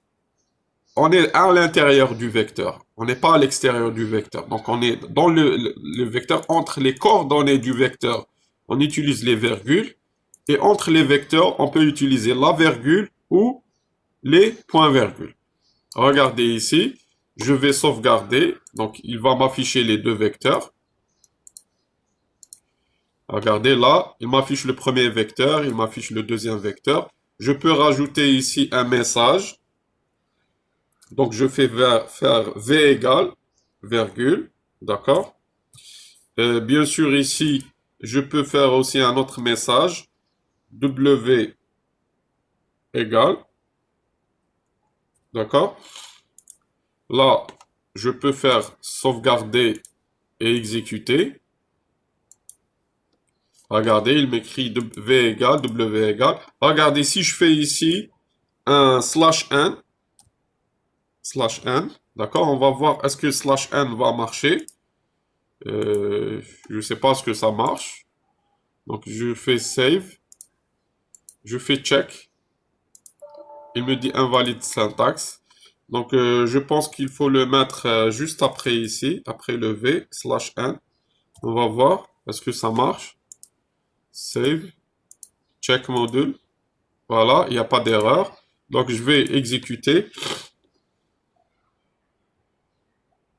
on est à l'intérieur du vecteur. On n'est pas à l'extérieur du vecteur. Donc on est dans le vecteur, entre les coordonnées du vecteur. On utilise les virgules. Et entre les vecteurs, on peut utiliser la virgule ou les points-virgules. Regardez ici, Je vais sauvegarder. Donc, il va m'afficher les deux vecteurs. Regardez là, il m'affiche le premier vecteur, il m'affiche le deuxième vecteur. Je peux rajouter ici un message. Donc, je fais faire V égale, virgule, d'accord? Bien sûr, ici, je peux faire aussi un autre message. W égale, d'accord? Là, je peux faire sauvegarder et exécuter. Regardez, il m'écrit V égale, W égale. Regardez, si je fais ici un /n, d'accord? On va voir est-ce que /n va marcher. Je ne sais pas ce que ça marche. Donc, je fais save. Je fais check. Il me dit invalide syntaxe. Donc, je pense qu'il faut le mettre juste après ici, après le V, /n. On va voir, est-ce que ça marche? Save, check module. Voilà, il n'y a pas d'erreur. Donc, je vais exécuter.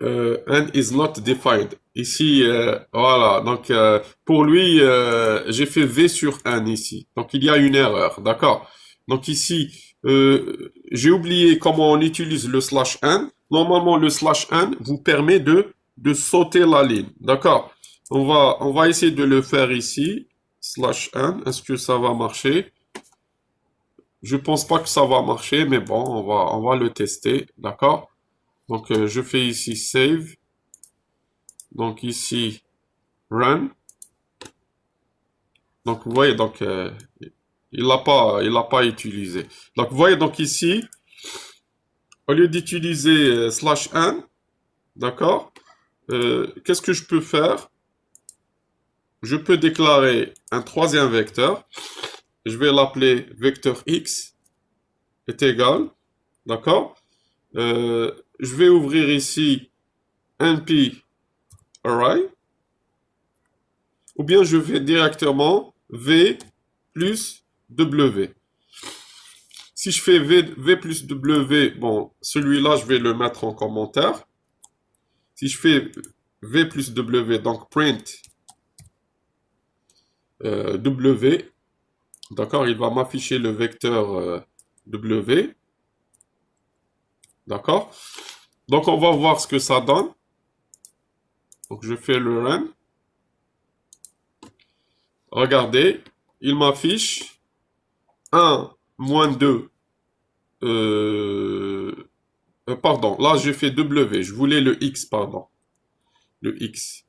And is not defined. Ici, voilà. Donc, pour lui, j'ai fait V sur N ici. Donc, il y a une erreur. D'accord? Donc, ici, j'ai oublié comment on utilise le /n. Normalement, le /n vous permet de sauter la ligne. D'accord? On va essayer de le faire ici. /n. Est-ce que ça va marcher? Je pense pas que ça va marcher, mais bon, on va le tester. D'accord? Donc, je fais ici save. Donc, ici run. Donc, vous voyez, donc, il l'a pas utilisé. Donc, vous voyez, donc ici, au lieu d'utiliser /n, d'accord, qu'est-ce que je peux faire? Je peux déclarer un troisième vecteur. Je vais l'appeler vecteur x est égal, d'accord? Je vais ouvrir ici np array, ou bien je vais directement v plus w. Si je fais v plus w, bon, celui-là, je vais le mettre en commentaire. Si je fais v plus w, donc print w, d'accord, il va m'afficher le vecteur w, d'accord. Donc, on va voir ce que ça donne. Donc, je fais le run. Regardez, il m'affiche 1, moins 2. Pardon, là, j'ai fait W. Je voulais le X, pardon. Le X.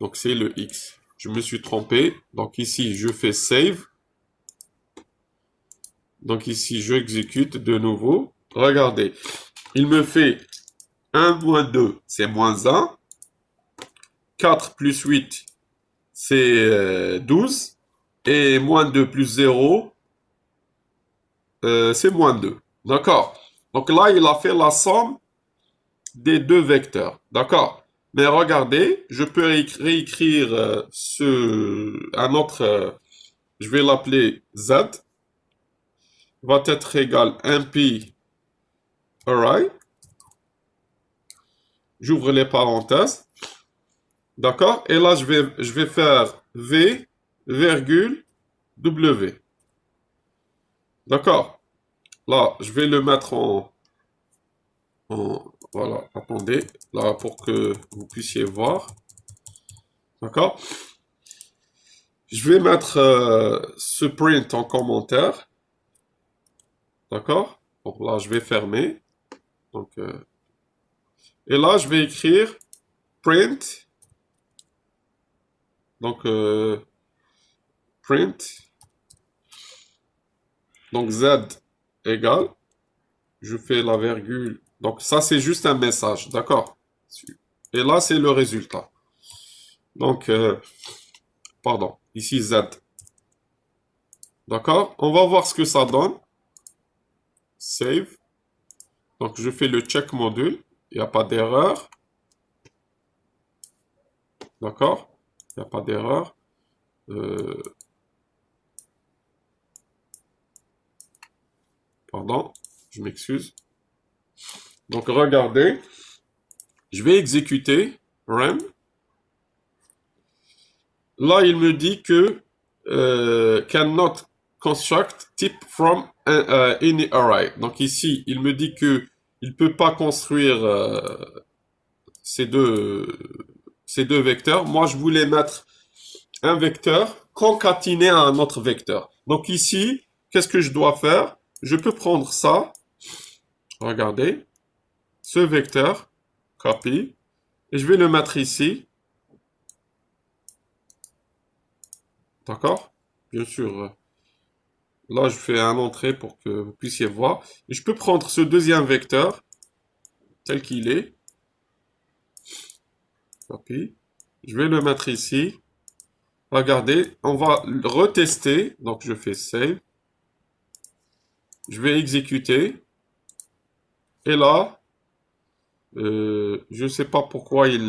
Donc, c'est le X. Je me suis trompé. Donc, ici, je fais save. Donc, ici, je exécute de nouveau. Regardez, il me fait 1 moins 2, c'est moins 1. 4 plus 8, c'est 12. Et moins 2 plus 0, c'est moins 2. D'accord? Donc là, il a fait la somme des deux vecteurs. D'accord? Mais regardez, je peux réécrire un autre, je vais l'appeler Z, va être égal np array. J'ouvre les parenthèses. D'accord? Et là, je vais faire v, virgule, w. D'accord? Là, je vais le mettre voilà, attendez, là, pour que vous puissiez voir. D'accord? Je vais mettre ce print en commentaire. D'accord? Donc là, je vais fermer. Donc, et là, je vais écrire print. Donc, print. Donc, Z égale. Je fais la virgule. Donc, ça, c'est juste un message. D'accord? Et là, c'est le résultat. Donc, pardon. Ici, Z. D'accord? On va voir ce que ça donne. Save. Donc, je fais le check module. Il n'y a pas d'erreur. D'accord? Il n'y a pas d'erreur. Pardon, je m'excuse. Donc regardez, je vais exécuter run. Là, il me dit que cannot construct type from any array. Donc ici, il me dit que il peut pas construire ces deux vecteurs. Moi, je voulais mettre un vecteur concaténé à un autre vecteur. Donc ici, qu'est-ce que je dois faire? Je peux prendre ça, regardez, ce vecteur, copy, et je vais le mettre ici. D'accord? Bien sûr, là je fais un entrée pour que vous puissiez voir. Et je peux prendre ce deuxième vecteur, tel qu'il est, copy, je vais le mettre ici. Regardez, on va le retester, donc je fais save. Je vais exécuter. Et là, je ne sais pas pourquoi il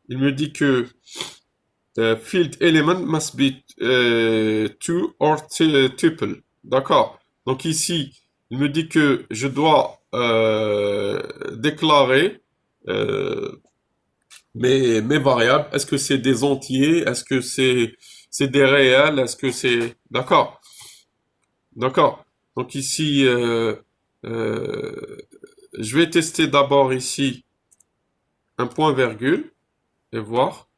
me dit que field element must be two or tuple. D'accord. Donc ici, il me dit que je dois déclarer mes variables. Est-ce que c'est des entiers? Est-ce que c'est des réels? Est-ce que c'est... D'accord. D'accord. Donc ici, je vais tester d'abord ici un point virgule et voir.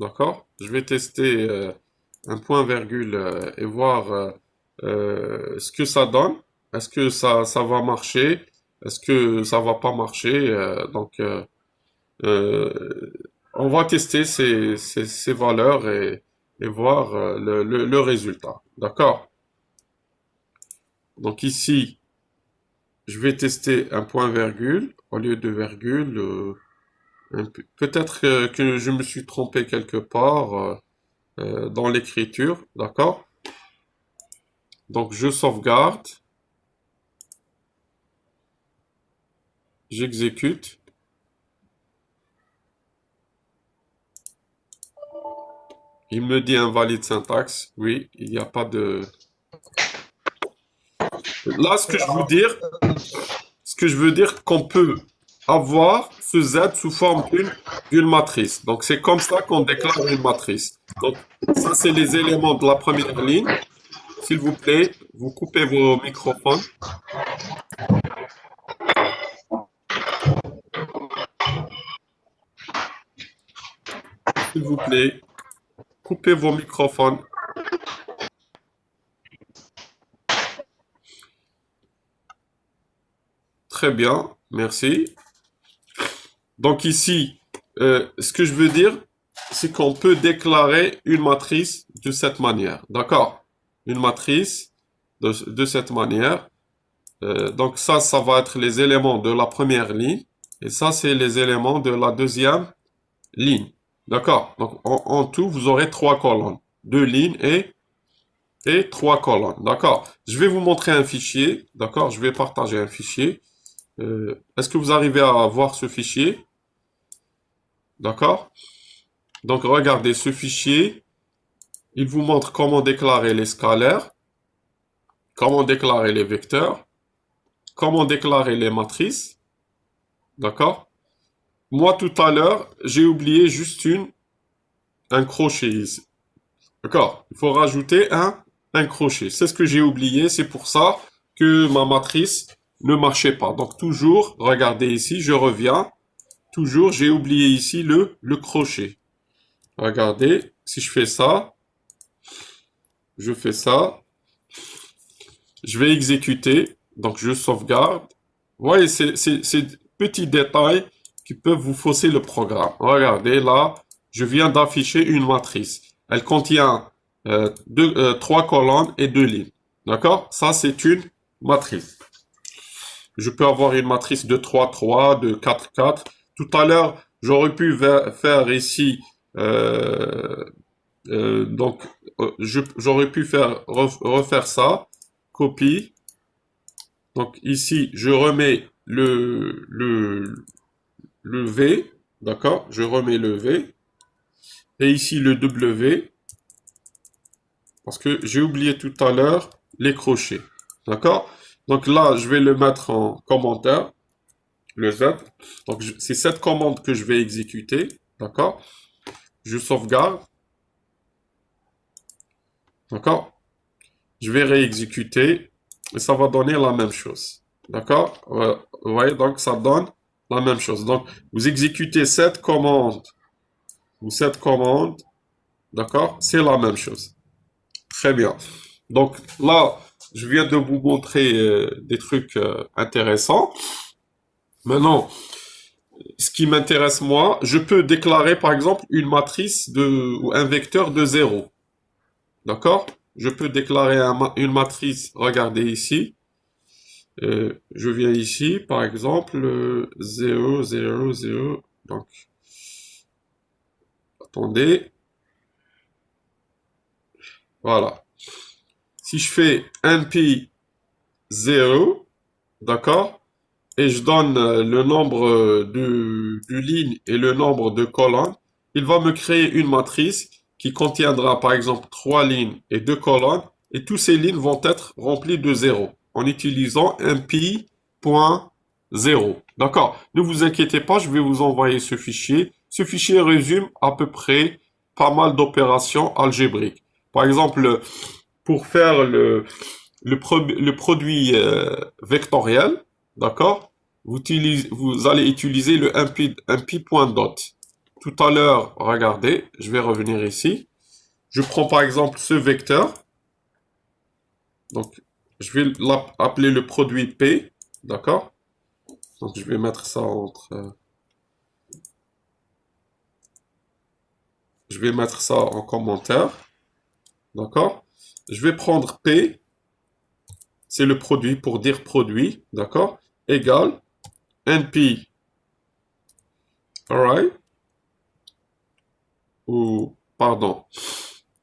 D'accord? Je vais tester un point virgule et voir ce que ça donne. Est-ce que ça va marcher? Est-ce que ça va pas marcher? Euh, on va tester ces valeurs et voir le résultat. D'accord? Donc ici, je vais tester un point virgule au lieu de virgule. Peut-être que je me suis trompé quelque part dans l'écriture, d'accord? Donc je sauvegarde, j'exécute. Il me dit invalide syntaxe. Oui, il n'y a pas de... Là, ce que je veux dire qu'on peut avoir ce Z sous forme d'une matrice. Donc c'est comme ça qu'on déclare une matrice. Donc ça, c'est les éléments de la première ligne. S'il vous plaît, vous coupez vos microphones. S'il vous plaît, coupez vos microphones. Très bien, merci. Donc ici, ce que je veux dire, c'est qu'on peut déclarer une matrice de cette manière. D'accord? Une matrice de cette manière. Donc ça va être les éléments de la première ligne. Et ça, c'est les éléments de la deuxième ligne. D'accord? Donc en tout, vous aurez trois colonnes. Deux lignes et trois colonnes. D'accord? Je vais vous montrer un fichier. D'accord? Je vais partager un fichier. Est-ce que vous arrivez à voir ce fichier? D'accord? Donc regardez ce fichier. Il vous montre comment déclarer les scalaires, comment déclarer les vecteurs, comment déclarer les matrices. D'accord? Moi tout à l'heure, j'ai oublié juste un crochet ici. D'accord? Il faut rajouter un crochet. C'est ce que j'ai oublié. C'est pour ça que ma matrice ne marchait pas. Donc toujours, regardez ici, je reviens. Toujours, j'ai oublié ici le crochet. Regardez, si je fais ça, je fais ça, je vais exécuter, donc je sauvegarde. Vous voyez, c'est ces petits détails qui peuvent vous fausser le programme. Regardez, là, je viens d'afficher une matrice. Elle contient trois colonnes et deux lignes. D'accord? Ça, c'est une matrice. Je peux avoir une matrice de 3, 3, de 4, 4. Tout à l'heure, j'aurais pu faire ici, j'aurais pu refaire ça, copie. Donc ici, je remets le V, d'accord? Je remets le V. Et ici, le W, parce que j'ai oublié tout à l'heure les crochets, d'accord? Donc là, je vais le mettre en commentaire. le Z. Donc, c'est cette commande que je vais exécuter. D'accord? Je sauvegarde. D'accord? Je vais réexécuter et ça va donner la même chose. D'accord? Vous voyez, donc ça donne la même chose. Donc, vous exécutez cette commande ou cette commande. D'accord? C'est la même chose. Très bien. Donc là, je viens de vous montrer des trucs intéressants. Maintenant, ce qui m'intéresse moi, je peux déclarer par exemple une matrice ou un vecteur de 0. D'accord? Je peux déclarer une matrice, regardez ici. Je viens ici, par exemple, 0, 0, 0. Donc, attendez. Voilà. Si je fais np 0, d'accord? Et je donne le nombre de lignes et le nombre de colonnes, il va me créer une matrice qui contiendra par exemple 3 lignes et 2 colonnes, et toutes ces lignes vont être remplies de 0 en utilisant un pi.0. D'accord? Ne vous inquiétez pas, je vais vous envoyer ce fichier. Ce fichier résume à peu près pas mal d'opérations algébriques. Par exemple, pour faire le produit vectoriel, d'accord? Vous allez utiliser le pi.dot. Tout à l'heure, regardez, je vais revenir ici. Je prends par exemple ce vecteur. Donc, je vais l'appeler le produit P, d'accord? Donc, je vais mettre ça je vais mettre ça en commentaire, d'accord? Je vais prendre P, c'est le produit pour dire produit, d'accord? Égal NP, alright? Ou, pardon,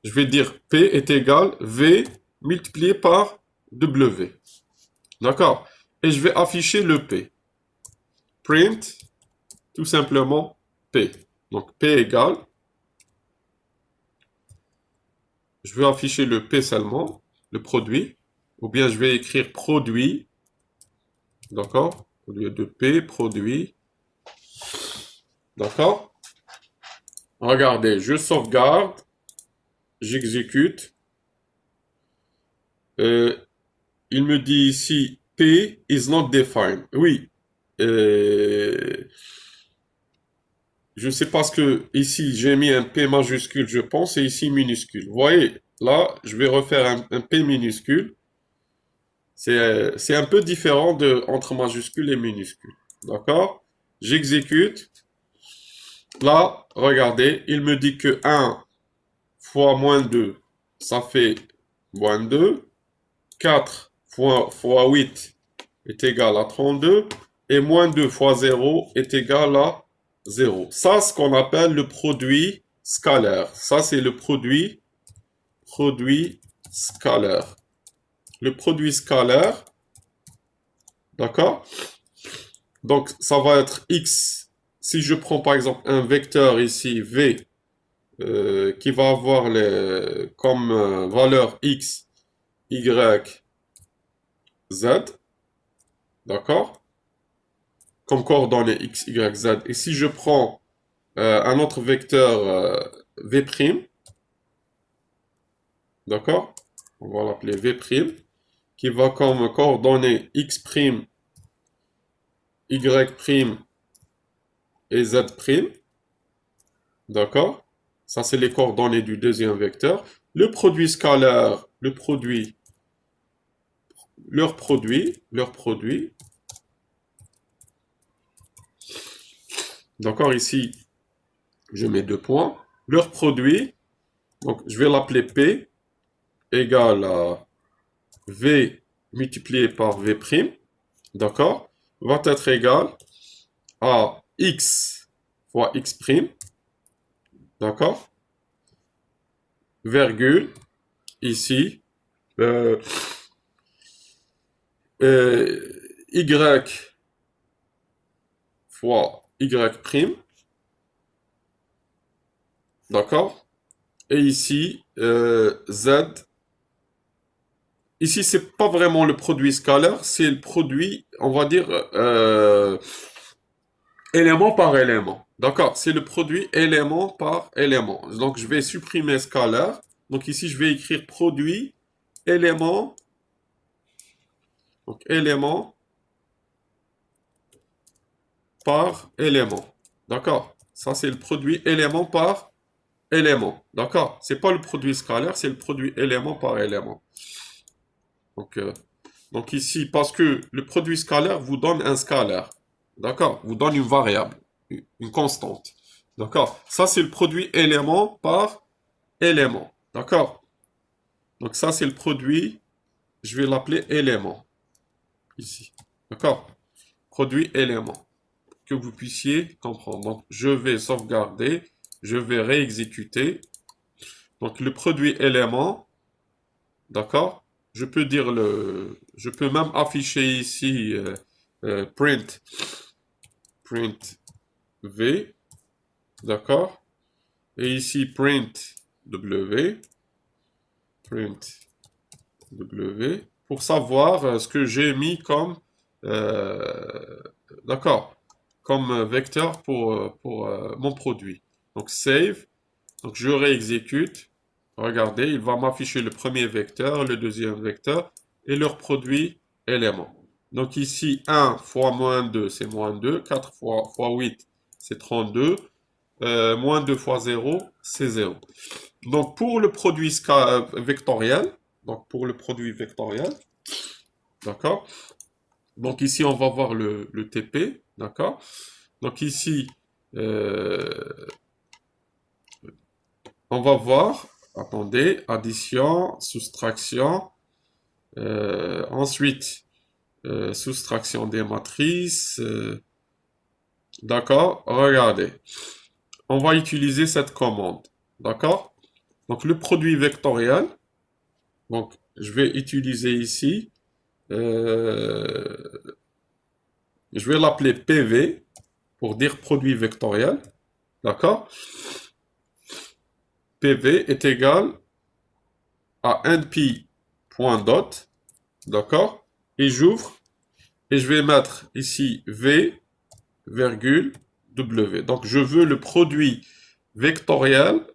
je vais dire P est égal V multiplié par W. D'accord? Et je vais afficher le P. Print, tout simplement, P. Donc, P égale. Je vais afficher le P seulement, le produit. Ou bien je vais écrire produit. D'accord? Au lieu de P, produit. D'accord? Regardez, je sauvegarde. J'exécute. Il me dit ici P is not defined. Oui. Je sais pas ce que ici j'ai mis un P majuscule, je pense, et ici minuscule. Vous voyez, là, je vais refaire un P minuscule. C'est un peu différent entre majuscule et minuscule. D'accord? J'exécute. Là, regardez, il me dit que 1 fois moins 2, ça fait moins 2. 4 fois 8 est égal à 32. Et moins 2 fois 0 est égal à 0. Ça, ce qu'on appelle le produit scalaire. Ça, c'est le produit scalaire. Le produit scalaire, d'accord? Donc, ça va être x. Si je prends par exemple un vecteur ici, v, qui va avoir comme valeur x, y, z, d'accord? Comme coordonnées x, y, z. Et si je prends un autre vecteur v', d'accord? On va l'appeler v', qui va comme coordonnées x', y' et z', d'accord? Ça, c'est les coordonnées du deuxième vecteur. Le produit scalaire, leur produit, d'accord? Ici, je mets 2 points. Leur produit, donc je vais l'appeler P, égale à V multiplié par V', d'accord? Va être égal à X fois X', d'accord? Virgule, ici, euh, Y fois Y', d'accord? Et ici, Z. Ici, c'est pas vraiment le produit scalaire, c'est le produit, on va dire, élément par élément. D'accord? C'est le produit élément par élément. Donc, je vais supprimer scalaire. Donc, ici, je vais écrire produit élément. Donc, élément par élément. D'accord? Ça, c'est le produit élément par élément. D'accord? C'est pas le produit scalaire, c'est le produit élément par élément. Donc, donc ici, parce que le produit scalaire vous donne un scalaire. D'accord? Vous donne une variable, une constante. D'accord? Ça, c'est le produit élément par élément. D'accord? Donc ça, c'est le produit, je vais l'appeler élément. Ici. D'accord? Produit élément. Que vous puissiez comprendre. Donc, je vais sauvegarder, je vais réexécuter. Donc, le produit élément, d'accord? Je peux même afficher ici print v, d'accord? Et ici print w, pour savoir ce que j'ai mis comme, euh, d'accord, comme vecteur pour mon produit. Donc save, donc je réexécute. Regardez, il va m'afficher le premier vecteur, le deuxième vecteur et leur produit élément. Donc ici, 1 fois moins 2, c'est moins 2. 4 fois 8, c'est 32. Moins 2 fois 0, c'est 0. Donc pour le produit vectoriel, d'accord. Donc ici, on va voir le TP, d'accord. Donc ici, euh, on va voir, attendez, addition, soustraction, ensuite, soustraction des matrices, d'accord, regardez, on va utiliser cette commande, d'accord. Donc le produit vectoriel, donc je vais utiliser ici, euh, je vais l'appeler PV pour dire produit vectoriel, d'accord. PV est égal à np.dot, d'accord, et j'ouvre, et je vais mettre ici v, virgule, w. Donc je veux le produit vectoriel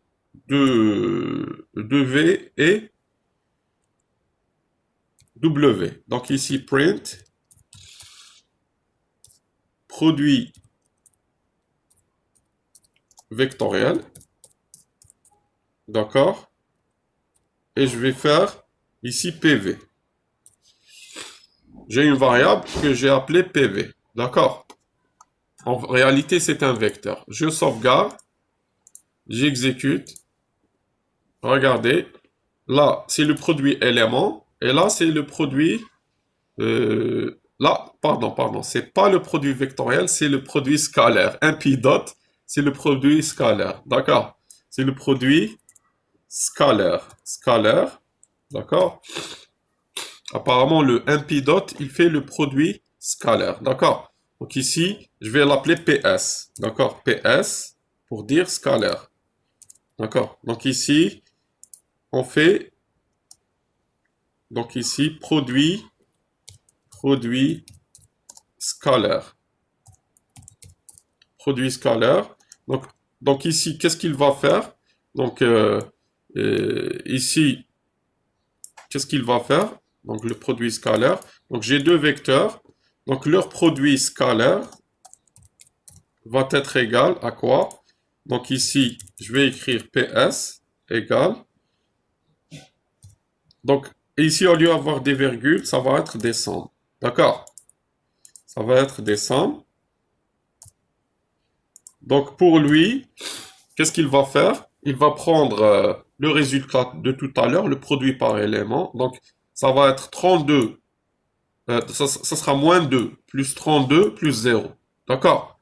de v et w. Donc ici print, produit vectoriel, d'accord, et je vais faire ici PV. J'ai une variable que j'ai appelée PV, d'accord. En réalité, c'est un vecteur. Je sauvegarde, j'exécute. Regardez, là, c'est le produit élément, et là, c'est le produit... là, pardon, c'est pas le produit vectoriel, c'est le produit scalaire. Un dot, c'est le produit scalaire, d'accord. C'est le produit scalaire, d'accord. Apparemment, le dot, il fait le produit scalaire, d'accord. Donc ici, je vais l'appeler PS, d'accord. PS pour dire scalaire, d'accord. Donc ici, on fait, donc ici, produit scalaire. Produit scalaire. Donc, donc ici, qu'est-ce qu'il va faire? Donc ici, qu'est-ce qu'il va faire? Donc le produit scalaire. Donc j'ai deux vecteurs. Donc leur produit scalaire va être égal à quoi? Donc ici, je vais écrire PS égale. Donc ici, au lieu d'avoir des virgules, ça va être des sommes. D'accord? Ça va être des sommes. Donc pour lui, qu'est-ce qu'il va faire? Il va prendre le résultat de tout à l'heure, le produit par élément. Donc ça va être 32, ça sera moins 2, plus 32, plus 0. D'accord?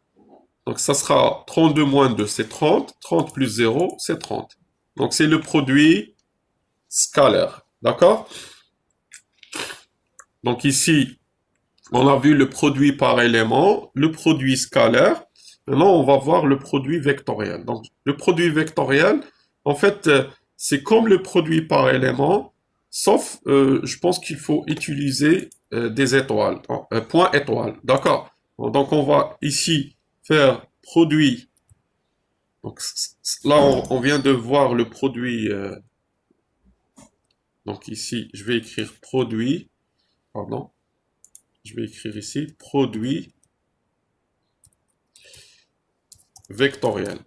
Donc ça sera 32 moins 2, c'est 30. 30 plus 0, c'est 30. Donc c'est le produit scalaire. D'accord? Donc ici, on a vu le produit par élément, le produit scalaire. Maintenant, on va voir le produit vectoriel. Donc, le produit vectoriel, en fait, c'est comme le produit par élément, sauf, je pense qu'il faut utiliser des étoiles, point étoile. D'accord? Donc, on va ici faire produit. Donc là, on vient de voir le produit. Donc ici, je vais écrire produit. Pardon. Je vais écrire ici produit vectoriel.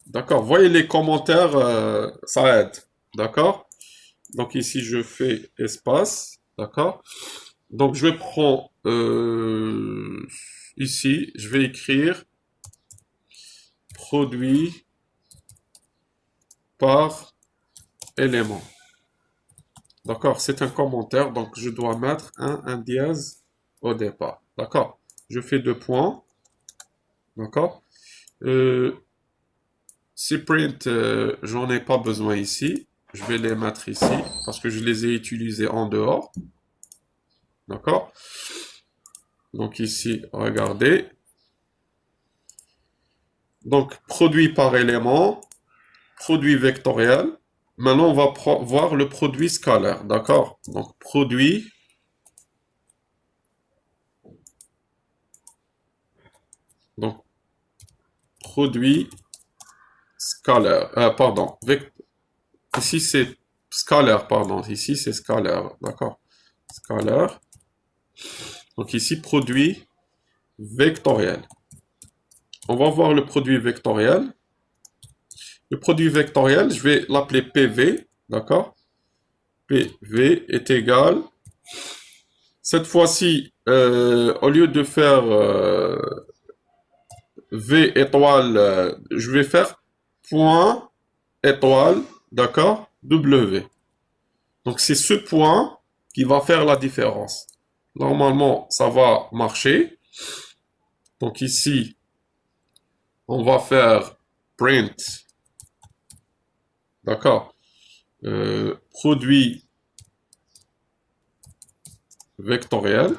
D'accord. Voyez les commentaires, ça aide. D'accord. Donc ici, je fais espace. D'accord. Donc je vais prendre ici, je vais écrire produit par élément. D'accord, c'est un commentaire, donc je dois mettre un dièse au départ. D'accord, je fais deux points. D'accord. Ces prints, j'en ai pas besoin ici. Je vais les mettre ici parce que je les ai utilisés en dehors. D'accord. Donc ici, regardez. Donc, produit par élément, produit vectoriel. Maintenant, on va voir le produit scalaire, d'accord? Donc, donc, produit scalaire, pardon, ici c'est scalaire, pardon, ici c'est scalaire, d'accord? Scalaire. Donc ici, produit vectoriel. On va voir le produit vectoriel. Le produit vectoriel, je vais l'appeler PV, d'accord? PV est égal. Cette fois-ci, au lieu de faire V étoile, je vais faire point étoile, d'accord, W. Donc c'est ce point qui va faire la différence. Normalement, ça va marcher. Donc ici, on va faire print, d'accord, produit vectoriel,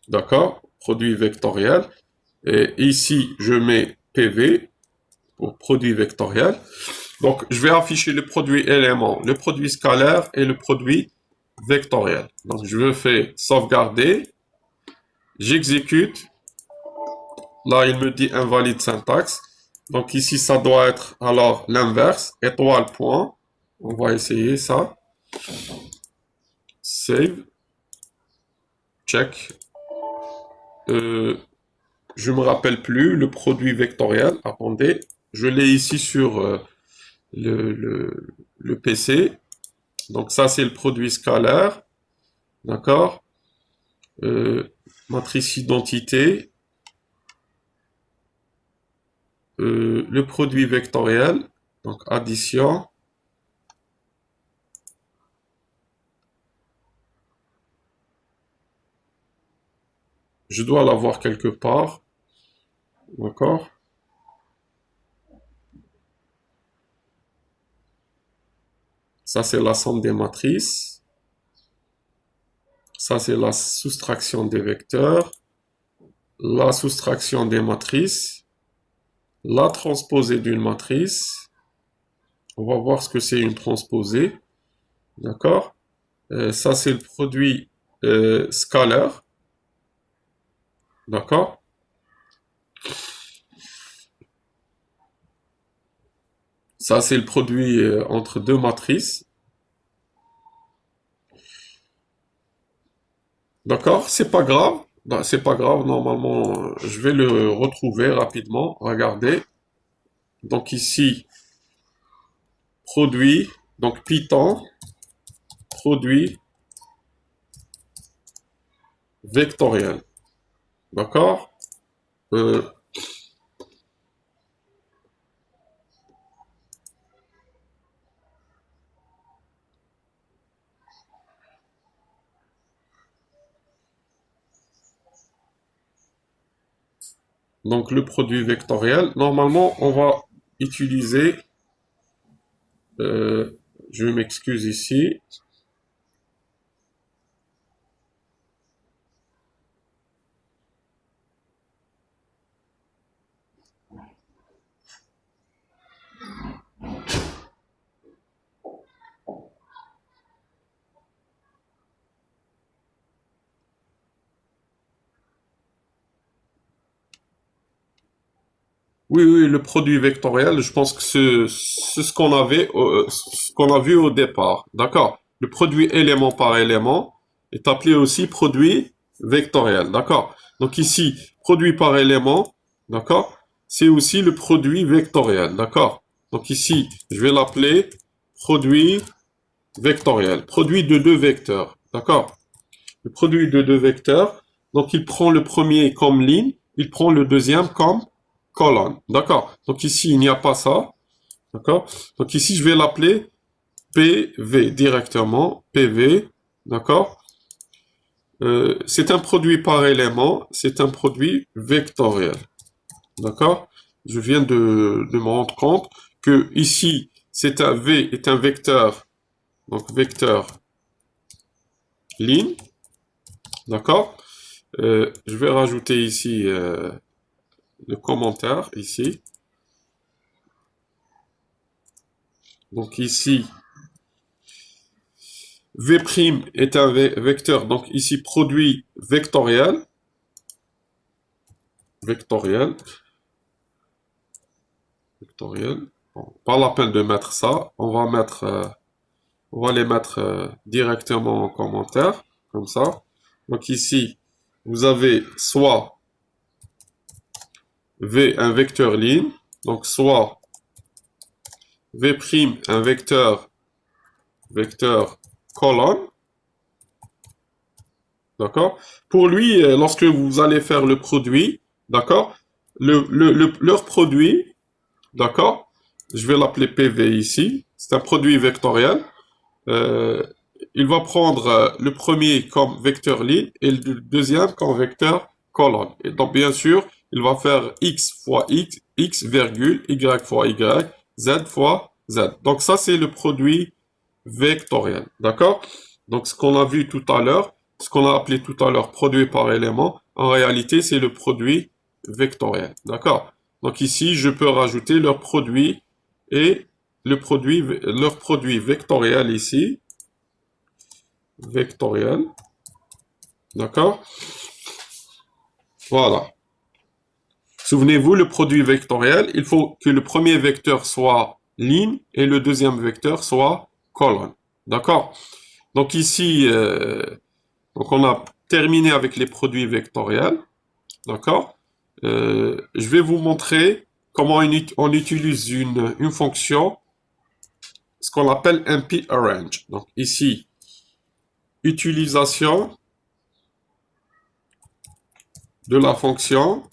d'accord, produit vectoriel. Et ici, je mets PV pour produit vectoriel. Donc, je vais afficher le produit élément, le produit scalaire et le produit vectoriel. Donc, je le fais sauvegarder. J'exécute. Là, il me dit invalide syntaxe. Donc, ici, ça doit être alors l'inverse. Étoile point. On va essayer ça. Save. Check. Je me rappelle plus le produit vectoriel. Attendez. Je l'ai ici sur le PC. Donc, ça, c'est le produit scalaire. D'accord. Matrice identité, le produit vectoriel, donc addition, je dois l'avoir quelque part, d'accord. Ça c'est la somme des matrices, ça c'est la soustraction des vecteurs, la soustraction des matrices, la transposée d'une matrice, on va voir ce que c'est une transposée, d'accord. Ça c'est le produit scalaire, d'accord. Ça, c'est le produit entre deux matrices. D'accord? C'est pas grave. Ben, c'est pas grave. Normalement, je vais le retrouver rapidement. Regardez. Donc ici, produit. Donc Python, produit vectoriel. D'accord? Euh, donc le produit vectoriel. Normalement, on va utiliser. euh, je m'excuse ici. Oui, oui, le produit vectoriel, je pense que c'est ce qu'on avait, ce qu'on a vu au départ. D'accord? Le produit élément par élément est appelé aussi produit vectoriel. D'accord? Donc ici, produit par élément, d'accord? C'est aussi le produit vectoriel. D'accord? Donc ici, je vais l'appeler produit vectoriel. Produit de deux vecteurs. D'accord? Le produit de deux vecteurs. Donc il prend le premier comme ligne, il prend le deuxième comme colonne. D'accord? Donc ici, il n'y a pas ça. D'accord? Donc ici, je vais l'appeler PV directement. PV. D'accord? C'est un produit par élément. C'est un produit vectoriel. D'accord? Je viens de me rendre compte que ici, c'est un V est un vecteur. Donc vecteur ligne. D'accord? Je vais rajouter ici le commentaire ici. Donc ici, V' est un vecteur, donc ici produit vectoriel. Vectoriel. Vectoriel. Bon, pas la peine de mettre ça. On va les mettre directement en commentaire, comme ça. Donc ici, vous avez soit V un vecteur ligne, donc soit V' un vecteur colonne. D'accord? Pour lui, lorsque vous allez faire le produit, d'accord? Leur produit, d'accord? Je vais l'appeler PV ici. C'est un produit vectoriel. Euh, il va prendre le premier comme vecteur ligne et le deuxième comme vecteur colonne. Et donc, bien sûr, il va faire x fois x, x virgule, y fois y, z fois z. Donc, ça, c'est le produit vectoriel. D'accord? Donc, ce qu'on a vu tout à l'heure, ce qu'on a appelé tout à l'heure produit par élément, en réalité, c'est le produit vectoriel. D'accord? Donc, ici, je peux rajouter leur produit et leur produit vectoriel ici. Vectoriel. D'accord? Voilà. Souvenez-vous, le produit vectoriel, il faut que le premier vecteur soit ligne et le deuxième vecteur soit colonne. D'accord? Donc ici, donc on a terminé avec les produits vectoriels. D'accord? Je vais vous montrer comment on utilise une fonction, ce qu'on appelle np-arrange. Donc ici, utilisation de la fonction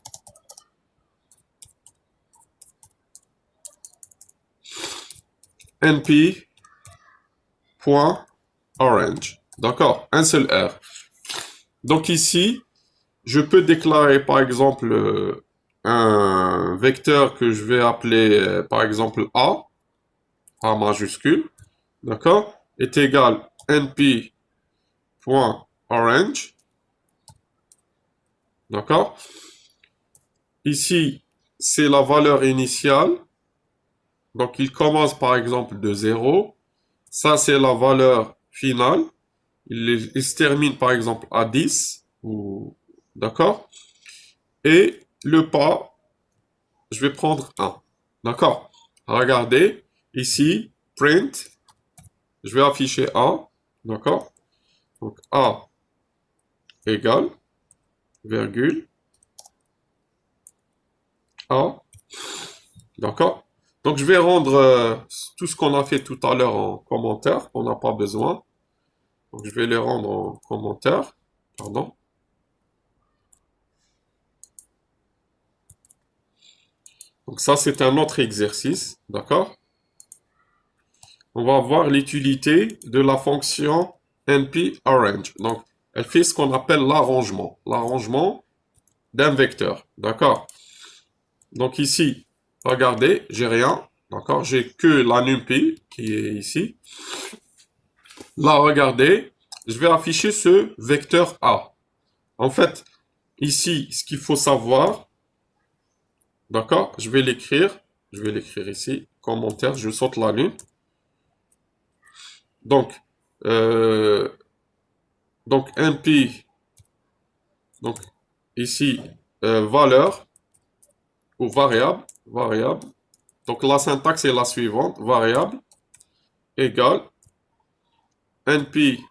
np.arrange. D'accord? Un seul R. Donc ici, je peux déclarer par exemple un vecteur que je vais appeler par exemple A majuscule, d'accord, est égal np.arrange, d'accord. Ici, c'est la valeur initiale, donc il commence par exemple de 0. Ça, c'est la valeur finale. Il se termine par exemple à 10, d'accord. Et le pas, je vais prendre 1. D'accord? Regardez, ici, print, je vais afficher A. D'accord? Donc A égale, virgule, A. D'accord? Donc je vais rendre tout ce qu'on a fait tout à l'heure en commentaire. On n'a pas besoin. Donc je vais les rendre en commentaire. Pardon. Donc ça, c'est un autre exercice. D'accord? On va voir l'utilité de la fonction np-arrange. Donc, elle fait ce qu'on appelle l'arrangement. L'arrangement d'un vecteur. D'accord? Donc ici, regardez, j'ai rien. D'accord? J'ai que la numpy qui est ici. Là, regardez, je vais afficher ce vecteur A. En fait, ici, ce qu'il faut savoir, d'accord? Je vais l'écrire. Je vais l'écrire ici. Commentaire, je saute la ligne. Donc, euh, donc np, donc ici, valeur ou variable. variable. Donc la syntaxe est la suivante, variable égale np.arange,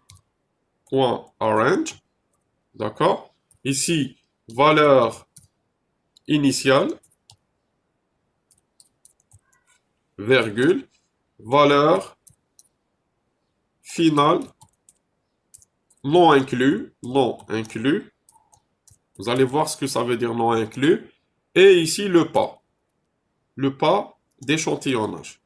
d'accord? Ici, valeur initiale, virgule, valeur finale, non inclus, non inclus. Vous allez voir ce que ça veut dire non inclus. Et ici, le pas d'échantillonnage.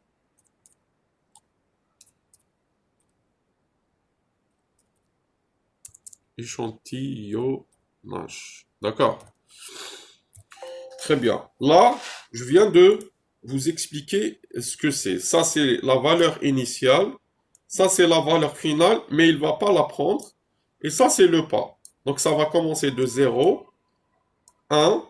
Échantillonnage. D'accord. Très bien. Là, je viens de vous expliquer ce que c'est. Ça, c'est la valeur initiale. Ça, c'est la valeur finale, mais il ne va pas la prendre. Et ça, c'est le pas. Donc, ça va commencer de 0, 1.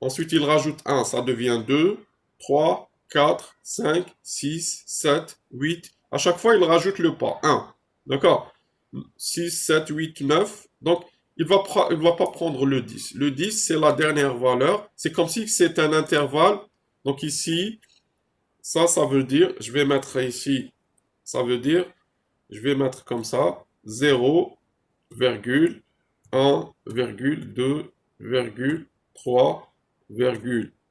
Ensuite, il rajoute 1. Ça devient 2, 3, 4, 5, 6, 7, 8. À chaque fois, il rajoute le pas. 1. D'accord? 6, 7, 8, 9. Donc, il va pas prendre le 10. Le 10, c'est la dernière valeur. C'est comme si c'est un intervalle. Donc ici, ça veut dire, je vais mettre ici, ça veut dire, je vais mettre comme ça, 0, 1, 2, 3,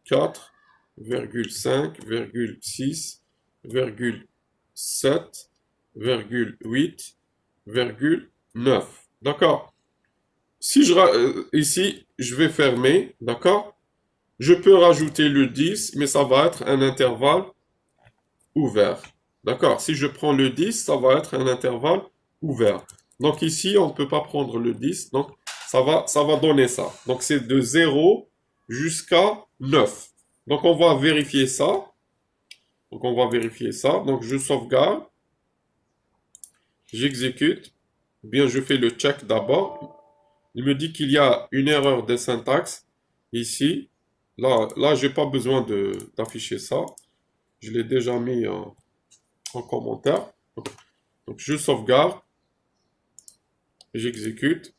4, 5, 6, 7, 8, 9. D'accord? Si ici, je vais fermer, d'accord? Je peux rajouter le 10, mais ça va être un intervalle ouvert. D'accord? Si je prends le 10, ça va être un intervalle ouvert. Donc ici, on ne peut pas prendre le 10, donc ça va donner ça. Donc c'est de 0 jusqu'à 9. Donc on va vérifier ça. Donc je sauvegarde, j'exécute. Bien, je fais le check d'abord. Il me dit qu'il y a une erreur de syntaxe ici. Là, j'ai pas besoin d'afficher ça. Je l'ai déjà mis en commentaire. Donc, je sauvegarde. J'exécute.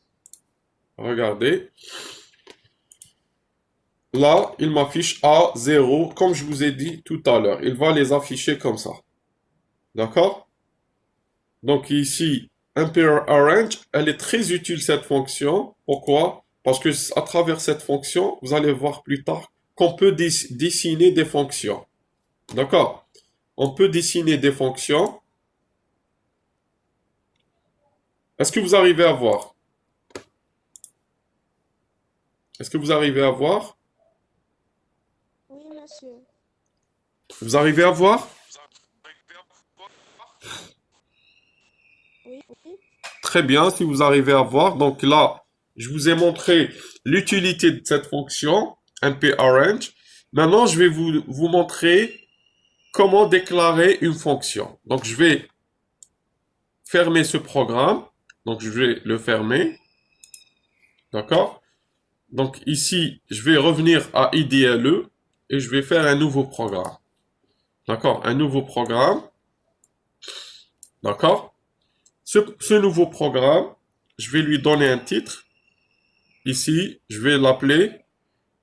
Regardez. Là, il m'affiche A0, comme je vous ai dit tout à l'heure. Il va les afficher comme ça. D'accord? Donc ici, Ampere Arrange, elle est très utile cette fonction. Pourquoi? Parce que à travers cette fonction, vous allez voir plus tard qu'on peut dessiner des fonctions. D'accord? On peut dessiner des fonctions. Est-ce que vous arrivez à voir? Est-ce que vous arrivez à voir? Oui, monsieur. Vous arrivez à voir? Oui, oui. Très bien, si vous arrivez à voir. Donc là, je vous ai montré l'utilité de cette fonction, np-arrange. Maintenant, je vais vous montrer comment déclarer une fonction. Donc, je vais fermer ce programme. Donc, je vais le fermer. D'accord? Donc, ici, je vais revenir à IDLE et je vais faire un nouveau programme. D'accord? Un nouveau programme. D'accord? Ce nouveau programme, je vais lui donner un titre. Ici,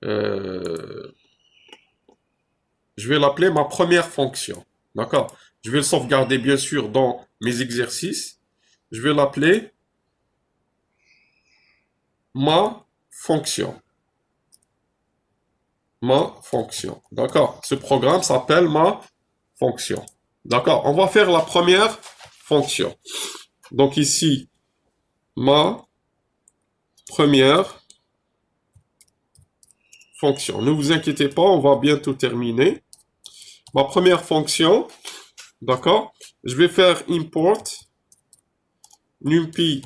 euh, je vais l'appeler ma première fonction. D'accord? Je vais le sauvegarder bien sûr dans mes exercices. Je vais l'appeler ma fonction. Ma fonction. D'accord? Ce programme s'appelle ma fonction. D'accord? On va faire la première fonction. Donc ici, ma première fonction. Ne vous inquiétez pas, on va bientôt terminer. Ma première fonction, d'accord? Je vais faire import numpy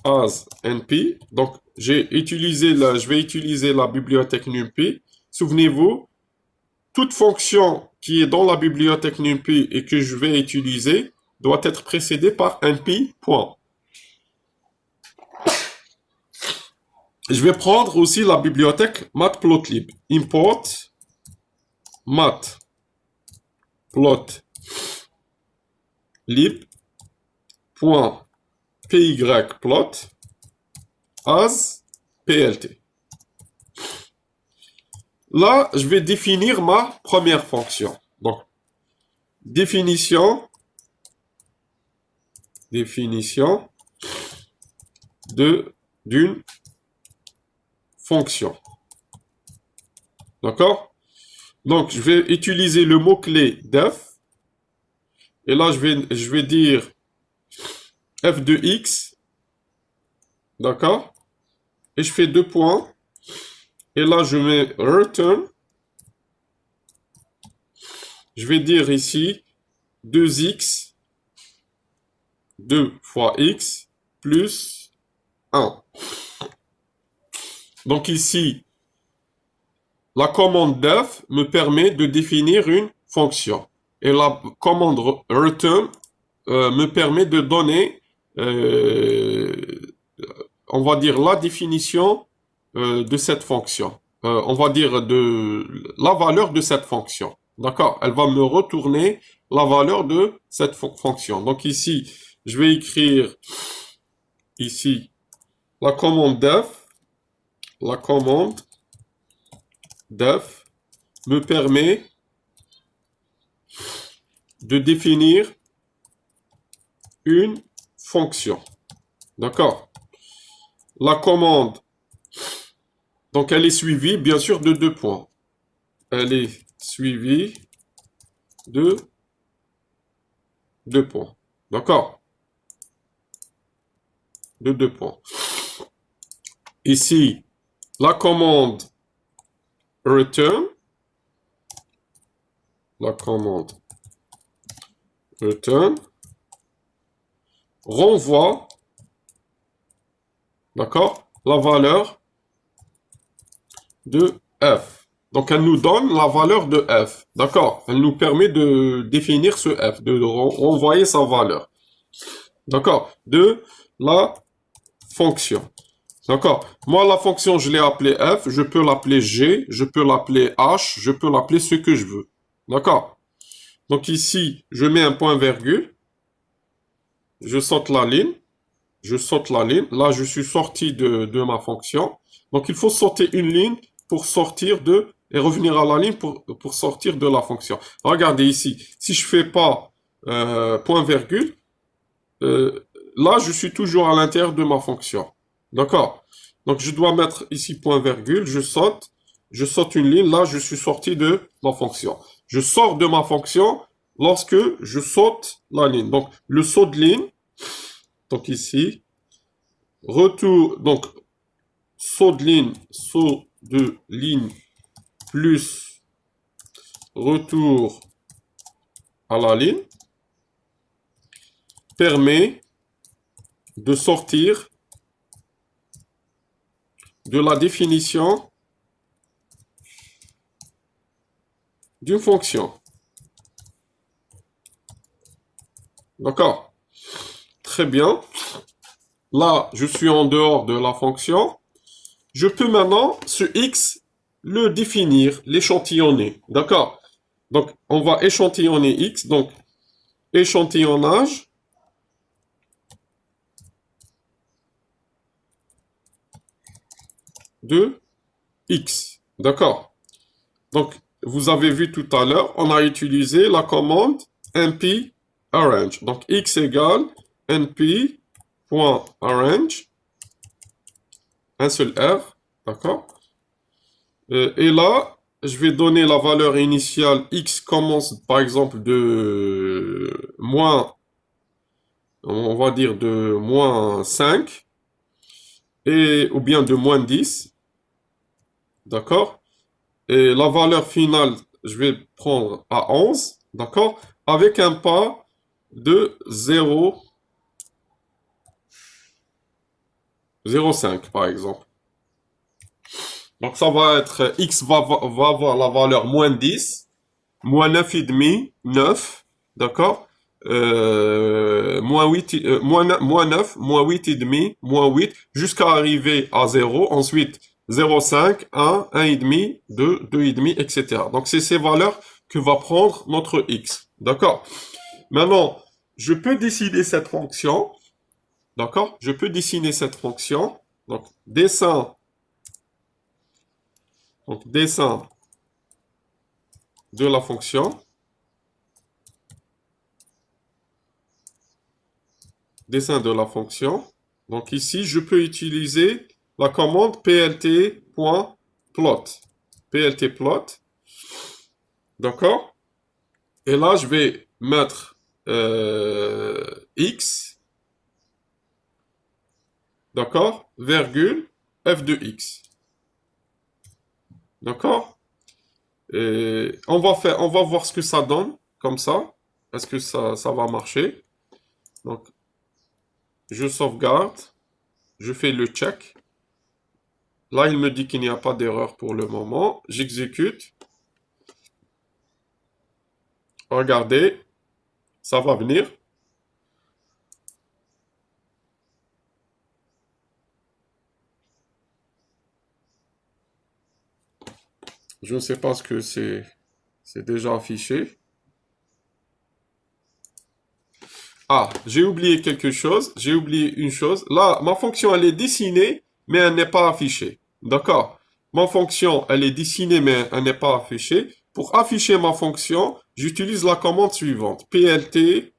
as np. Donc, je vais utiliser la bibliothèque numpy. Souvenez-vous, toute fonction qui est dans la bibliothèque numpy et que je vais utiliser doit être précédée par np. Point. Je vais prendre aussi la bibliothèque matplotlib. Import matplotlib.pyplot as plt. là, je vais définir ma première fonction. Donc, définition d'une fonction. D'accord? Donc, je vais utiliser le mot-clé def. Et là, je vais dire f de x. D'accord? Et je fais 2 points. Et là, je mets return. Je vais dire ici 2x, 2 fois x, plus 1. Donc ici, la commande def me permet de définir une fonction. Et la commande return me permet de donner, on va dire, la définition de cette fonction. On va dire de la valeur de cette fonction. D'accord? Elle va me retourner la valeur de cette fonction. Donc ici, je vais écrire ici la commande def. La commande def me permet de définir une fonction. D'accord? La commande, donc elle est suivie bien sûr de 2 points. Elle est suivie de 2 points. D'accord? De 2 points. Ici, la commande return, renvoie, d'accord, la valeur de f. Donc, elle nous donne la valeur de f. D'accord? Elle nous permet de définir ce f, de renvoyer sa valeur. D'accord? De la fonction. D'accord? Moi, la fonction, je l'ai appelée f. Je peux l'appeler g. Je peux l'appeler h. Je peux l'appeler ce que je veux. D'accord? Donc ici, je mets un point virgule. Je saute la ligne. Je saute la ligne. Là, je suis sorti de ma fonction. Donc, il faut sauter une ligne pour sortir et revenir à la ligne pour sortir de la fonction. Regardez ici. Si je fais pas point virgule, là, je suis toujours à l'intérieur de ma fonction. D'accord? Donc, je dois mettre ici point virgule. Je saute une ligne. Là, je suis sorti de ma fonction. Je sors de ma fonction lorsque je saute la ligne. Donc, le saut de ligne. Donc ici, retour, donc saut de ligne plus retour à la ligne permet de sortir de la définition d'une fonction. D'accord? Très bien. Là, je suis en dehors de la fonction. Je peux maintenant, ce x, le définir, l'échantillonner. D'accord? Donc, on va échantillonner x. Donc, échantillonnage de x. D'accord? Donc, vous avez vu tout à l'heure, on a utilisé la commande np arrange. Donc, x égale np.arrange, un seul r, d'accord? Et là, je vais donner la valeur initiale. X commence par exemple de moins, on va dire de moins 5, ou bien de moins 10, d'accord? Et la valeur finale, je vais prendre à 11, d'accord? Avec un pas de 0,5 par exemple. Donc ça va être, x va avoir la valeur moins 10, moins 9,5, 9, d'accord? Moins 8, moins 9, moins 8,5, moins 8, jusqu'à arriver à 0. Ensuite, 0,5, 1, 1,5, 2, 2,5, etc. Donc c'est ces valeurs que va prendre notre x. D'accord? Maintenant, je peux dessiner cette fonction. D'accord? Je peux dessiner cette fonction. Donc, dessin de la fonction. Dessin de la fonction. Donc ici, je peux utiliser la commande plt.plot. plt.plot. D'accord? Et là, je vais mettre x, d'accord, virgule, f de x. D'accord? Et on va voir ce que ça donne, comme ça. Est-ce que ça va marcher? Donc, je sauvegarde, je fais le check. Là, il me dit qu'il n'y a pas d'erreur pour le moment. J'exécute. Regardez, ça va venir. Je ne sais pas ce que c'est déjà affiché. Ah, j'ai oublié quelque chose. J'ai oublié une chose. Là, ma fonction, elle est dessinée, mais elle n'est pas affichée. D'accord? Ma fonction, elle est dessinée, mais elle n'est pas affichée. Pour afficher ma fonction, j'utilise la commande suivante. plt.show.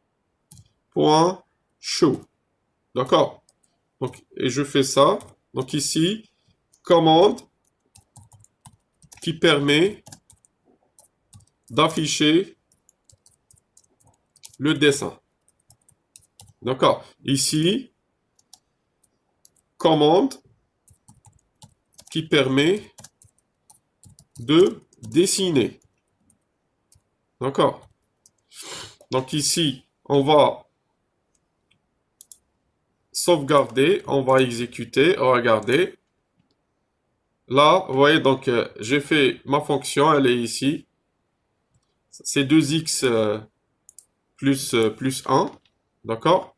D'accord? Donc, et je fais ça. Donc ici, commande qui permet d'afficher le dessin. D'accord? Ici, commande qui permet de dessiner. D'accord? Donc ici, on va sauvegarder, on va exécuter, regardez. Là, vous voyez, donc j'ai fait ma fonction, elle est ici. C'est 2x plus 1, d'accord?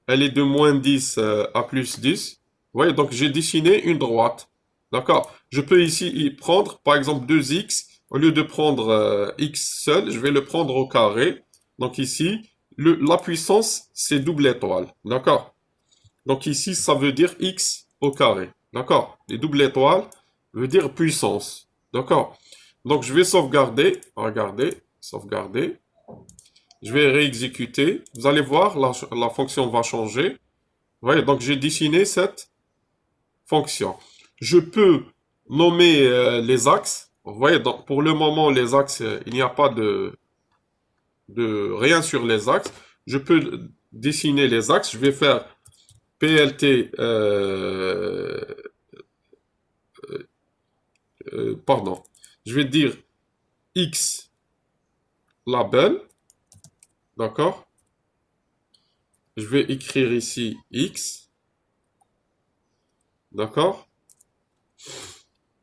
Elle est de moins 10 à plus 10. Vous voyez, donc j'ai dessiné une droite. D'accord? Je peux ici y prendre, par exemple, 2x. Au lieu de prendre x seul, je vais le prendre au carré. Donc ici, la puissance, c'est double étoile. D'accord? Donc ici, ça veut dire x au carré. D'accord? Et double étoile veut dire puissance. D'accord? Donc je vais sauvegarder. Regardez, sauvegarder. Je vais réexécuter. Vous allez voir, la fonction va changer. Vous voyez, donc j'ai dessiné cette fonction. Je peux nommer les axes. Vous voyez, donc pour le moment, les axes, il n'y a pas de rien sur les axes. Je peux dessiner les axes. Je vais faire plt, pardon. Je vais dire x label. D'accord? Je vais écrire ici x. D'accord?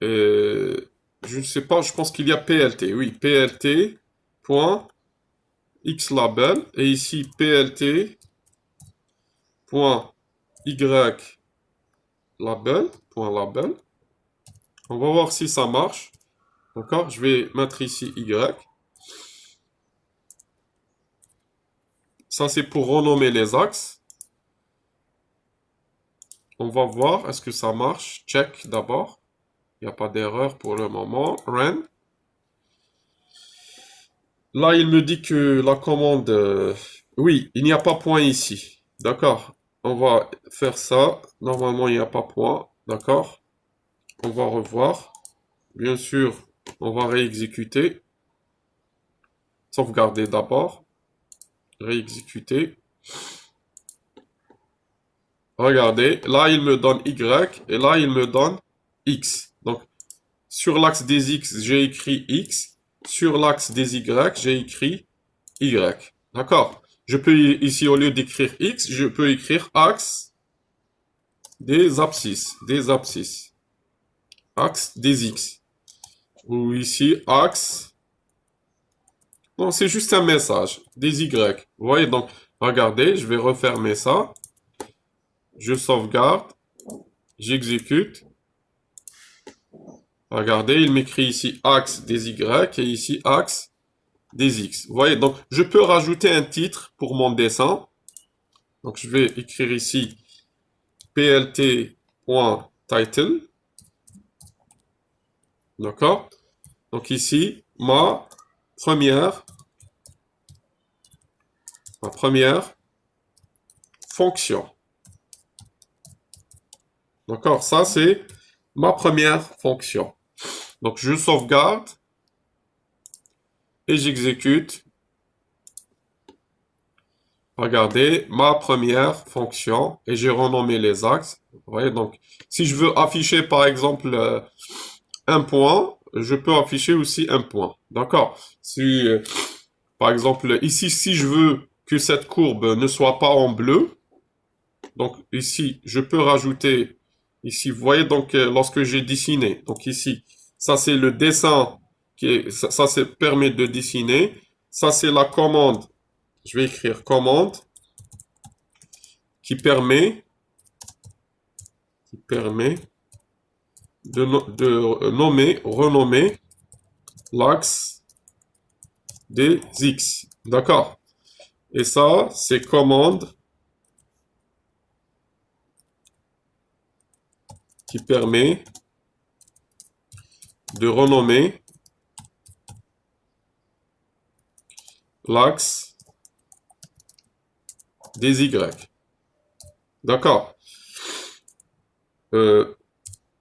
Je ne sais pas, je pense qu'il y a plt. Oui, plt. Point xlabel. Et ici, plt. Point ylabel. Point label. On va voir si ça marche. D'accord? Je vais mettre ici y. Ça, c'est pour renommer les axes. On va voir, est-ce que ça marche? Check d'abord. Il n'y a pas d'erreur pour le moment. Run. Là, il me dit que la commande... oui, il n'y a pas point ici. D'accord. On va faire ça. Normalement, il n'y a pas point. D'accord. On va revoir. Bien sûr, on va réexécuter. Sauvegarder d'abord. Réexécuter. Regardez, là, il me donne Y et là, il me donne X. Donc, sur l'axe des X, j'ai écrit X. Sur l'axe des Y, j'ai écrit Y. D'accord? Je peux ici, au lieu d'écrire X, je peux écrire axe des abscisses. Des abscisses. Axe des X. Ou ici, axe. Non, c'est juste un message. Des Y. Vous voyez, donc, regardez, je vais refermer ça. Je sauvegarde. J'exécute. Regardez, il m'écrit ici axe des Y et ici axe des X. Vous voyez, donc je peux rajouter un titre pour mon dessin. Donc je vais écrire ici plt.title. D'accord? Donc ici, ma première fonction. D'accord? Ça, c'est ma première fonction. Donc, je sauvegarde et j'exécute. Regardez, ma première fonction, et j'ai renommé les axes. Vous voyez, donc, si je veux afficher, par exemple, un point, je peux afficher aussi un point. D'accord? Si, par exemple, ici, si je veux que cette courbe ne soit pas en bleu, donc ici, je peux rajouter, ici, vous voyez, donc, lorsque j'ai dessiné, donc ici, ça c'est le dessin, ça permet de dessiner, ça c'est la commande, je vais écrire commande, qui permet de renommer l'axe des X. D'accord? Et ça, c'est commande qui permet de renommer l'axe des Y. D'accord?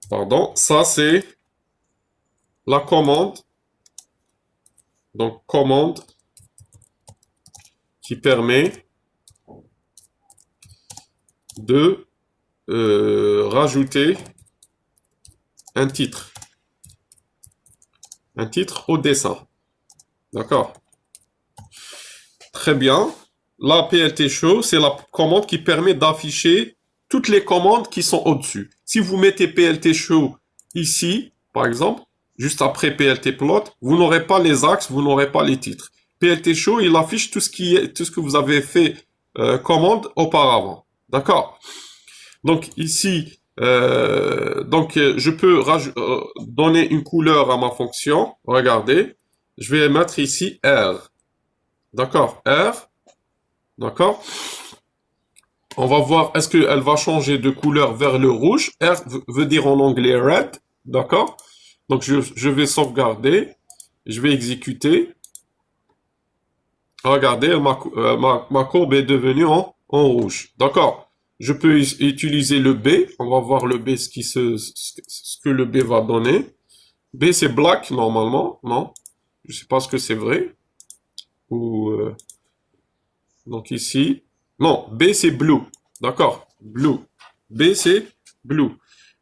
Pardon, ça c'est la commande. Donc, commande qui permet de rajouter un titre au dessin. D'accord? Très bien. La PLT Show, c'est la commande qui permet d'afficher toutes les commandes qui sont au-dessus. Si vous mettez PLT Show ici, par exemple, juste après PLT Plot, vous n'aurez pas les axes, vous n'aurez pas les titres. PLT Show, il affiche tout ce que vous avez fait commande auparavant. D'accord? Donc ici, je peux donner une couleur à ma fonction. Regardez, je vais mettre ici R. D'accord? R. D'accord? On va voir, est-ce qu'elle va changer de couleur vers le rouge? R veut dire en anglais red. D'accord? Donc je vais sauvegarder. Je vais exécuter. Regardez, ma courbe est devenue en rouge. D'accord? Je peux utiliser le B. On va voir le B, ce que le B va donner. B, c'est black, normalement. Non? Je sais pas ce que c'est vrai. Ou, donc ici. Non, B, c'est blue. D'accord? Blue. B, c'est blue.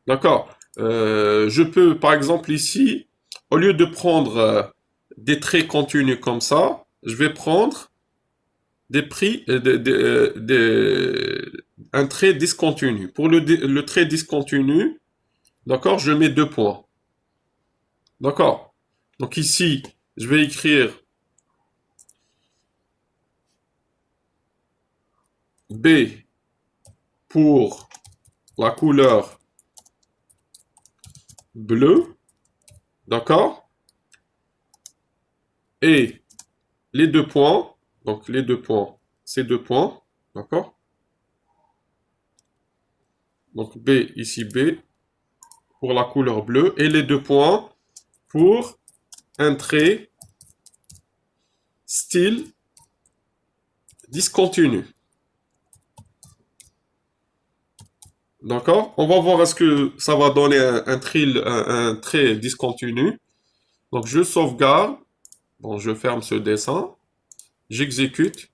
D'accord? Je peux, par exemple, ici, au lieu de prendre des traits continus comme ça, je vais prendre un trait discontinu. Pour le trait discontinu, d'accord, je mets 2 points. D'accord? Donc ici, je vais écrire B pour la couleur bleue. D'accord? Et les 2 points, donc les 2 points, ces 2 points, d'accord? Donc B, ici B, pour la couleur bleue, et les 2 points pour un trait style discontinu. D'accord? On va voir est-ce que ça va donner un trait discontinu. Donc je sauvegarde. Bon, je ferme ce dessin. J'exécute.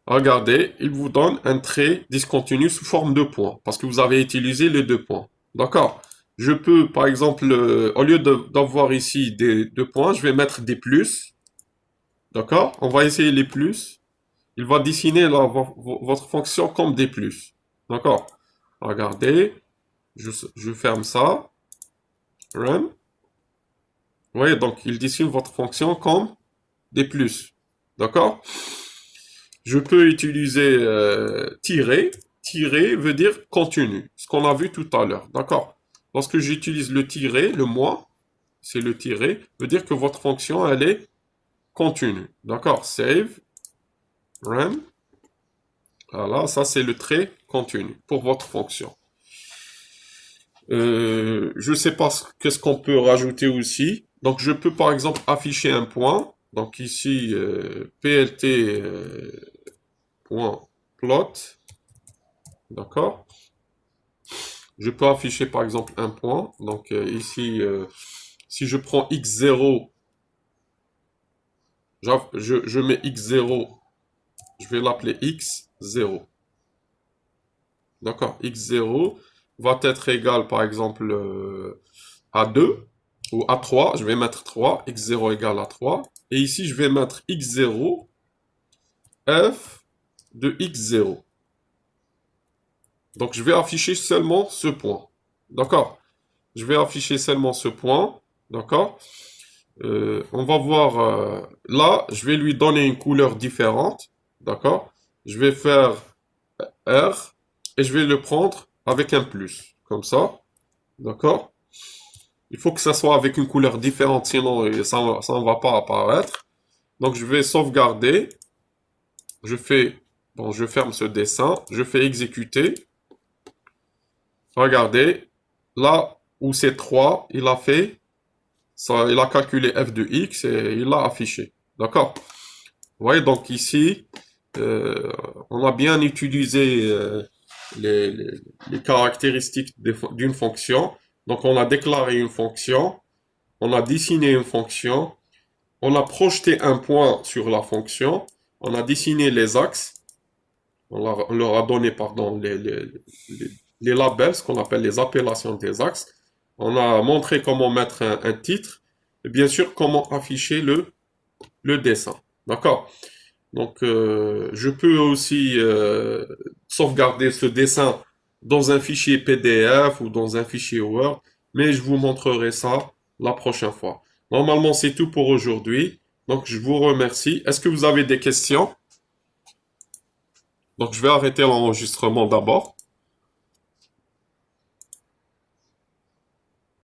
Regardez, il vous donne un trait discontinu sous forme de points, parce que vous avez utilisé les 2 points. D'accord? Je peux, par exemple, au lieu d'avoir ici des 2 points, je vais mettre des plus. D'accord? On va essayer les plus. Il va dessiner votre fonction comme des plus. D'accord? Regardez, je ferme ça. Run. Vous voyez, donc il dessine votre fonction comme des plus. D'accord? Je peux utiliser tiret. Tiret veut dire continu, ce qu'on a vu tout à l'heure. D'accord? Lorsque j'utilise le tiret, le moins, c'est le tiret, veut dire que votre fonction, elle est continue. D'accord? Save. Run. Voilà, ça c'est le trait continu pour votre fonction. Je ne sais pas qu'est-ce qu'on peut rajouter aussi. Donc, je peux par exemple afficher un point. Donc ici, plt point plot. D'accord? Je peux afficher par exemple un point. Donc ici, si je prends x0, je mets x0, je vais l'appeler x0. D'accord? X0 va être égal par exemple à 2 ou à 3. Je vais mettre 3. X0 égale à 3. Et ici, je vais mettre x0 f de x0. Donc, je vais afficher seulement ce point. D'accord? Je vais afficher seulement ce point. D'accord? On va voir là, je vais lui donner une couleur différente. D'accord? Je vais faire R et je vais le prendre avec un plus. Comme ça. D'accord? Il faut que ça soit avec une couleur différente, sinon ça ne va pas apparaître. Donc, je vais sauvegarder. Je ferme ce dessin. Je fais exécuter. Regardez, là où c'est 3, il a fait, ça, il a calculé f de x et il l'a affiché. D'accord? Vous voyez, donc ici, on a bien utilisé les, les- les caractéristiques d'une fonction. Donc on a déclaré une fonction, on a dessiné une fonction, on a projeté un point sur la fonction, on a dessiné les axes, on leur a donné, pardon, les labels, ce qu'on appelle les appellations des axes. On a montré comment mettre un titre et bien sûr comment afficher le dessin. D'accord? Donc, je peux aussi sauvegarder ce dessin dans un fichier PDF ou dans un fichier Word, mais je vous montrerai ça la prochaine fois. Normalement, c'est tout pour aujourd'hui. Donc, je vous remercie. Est-ce que vous avez des questions? Donc, je vais arrêter l'enregistrement d'abord.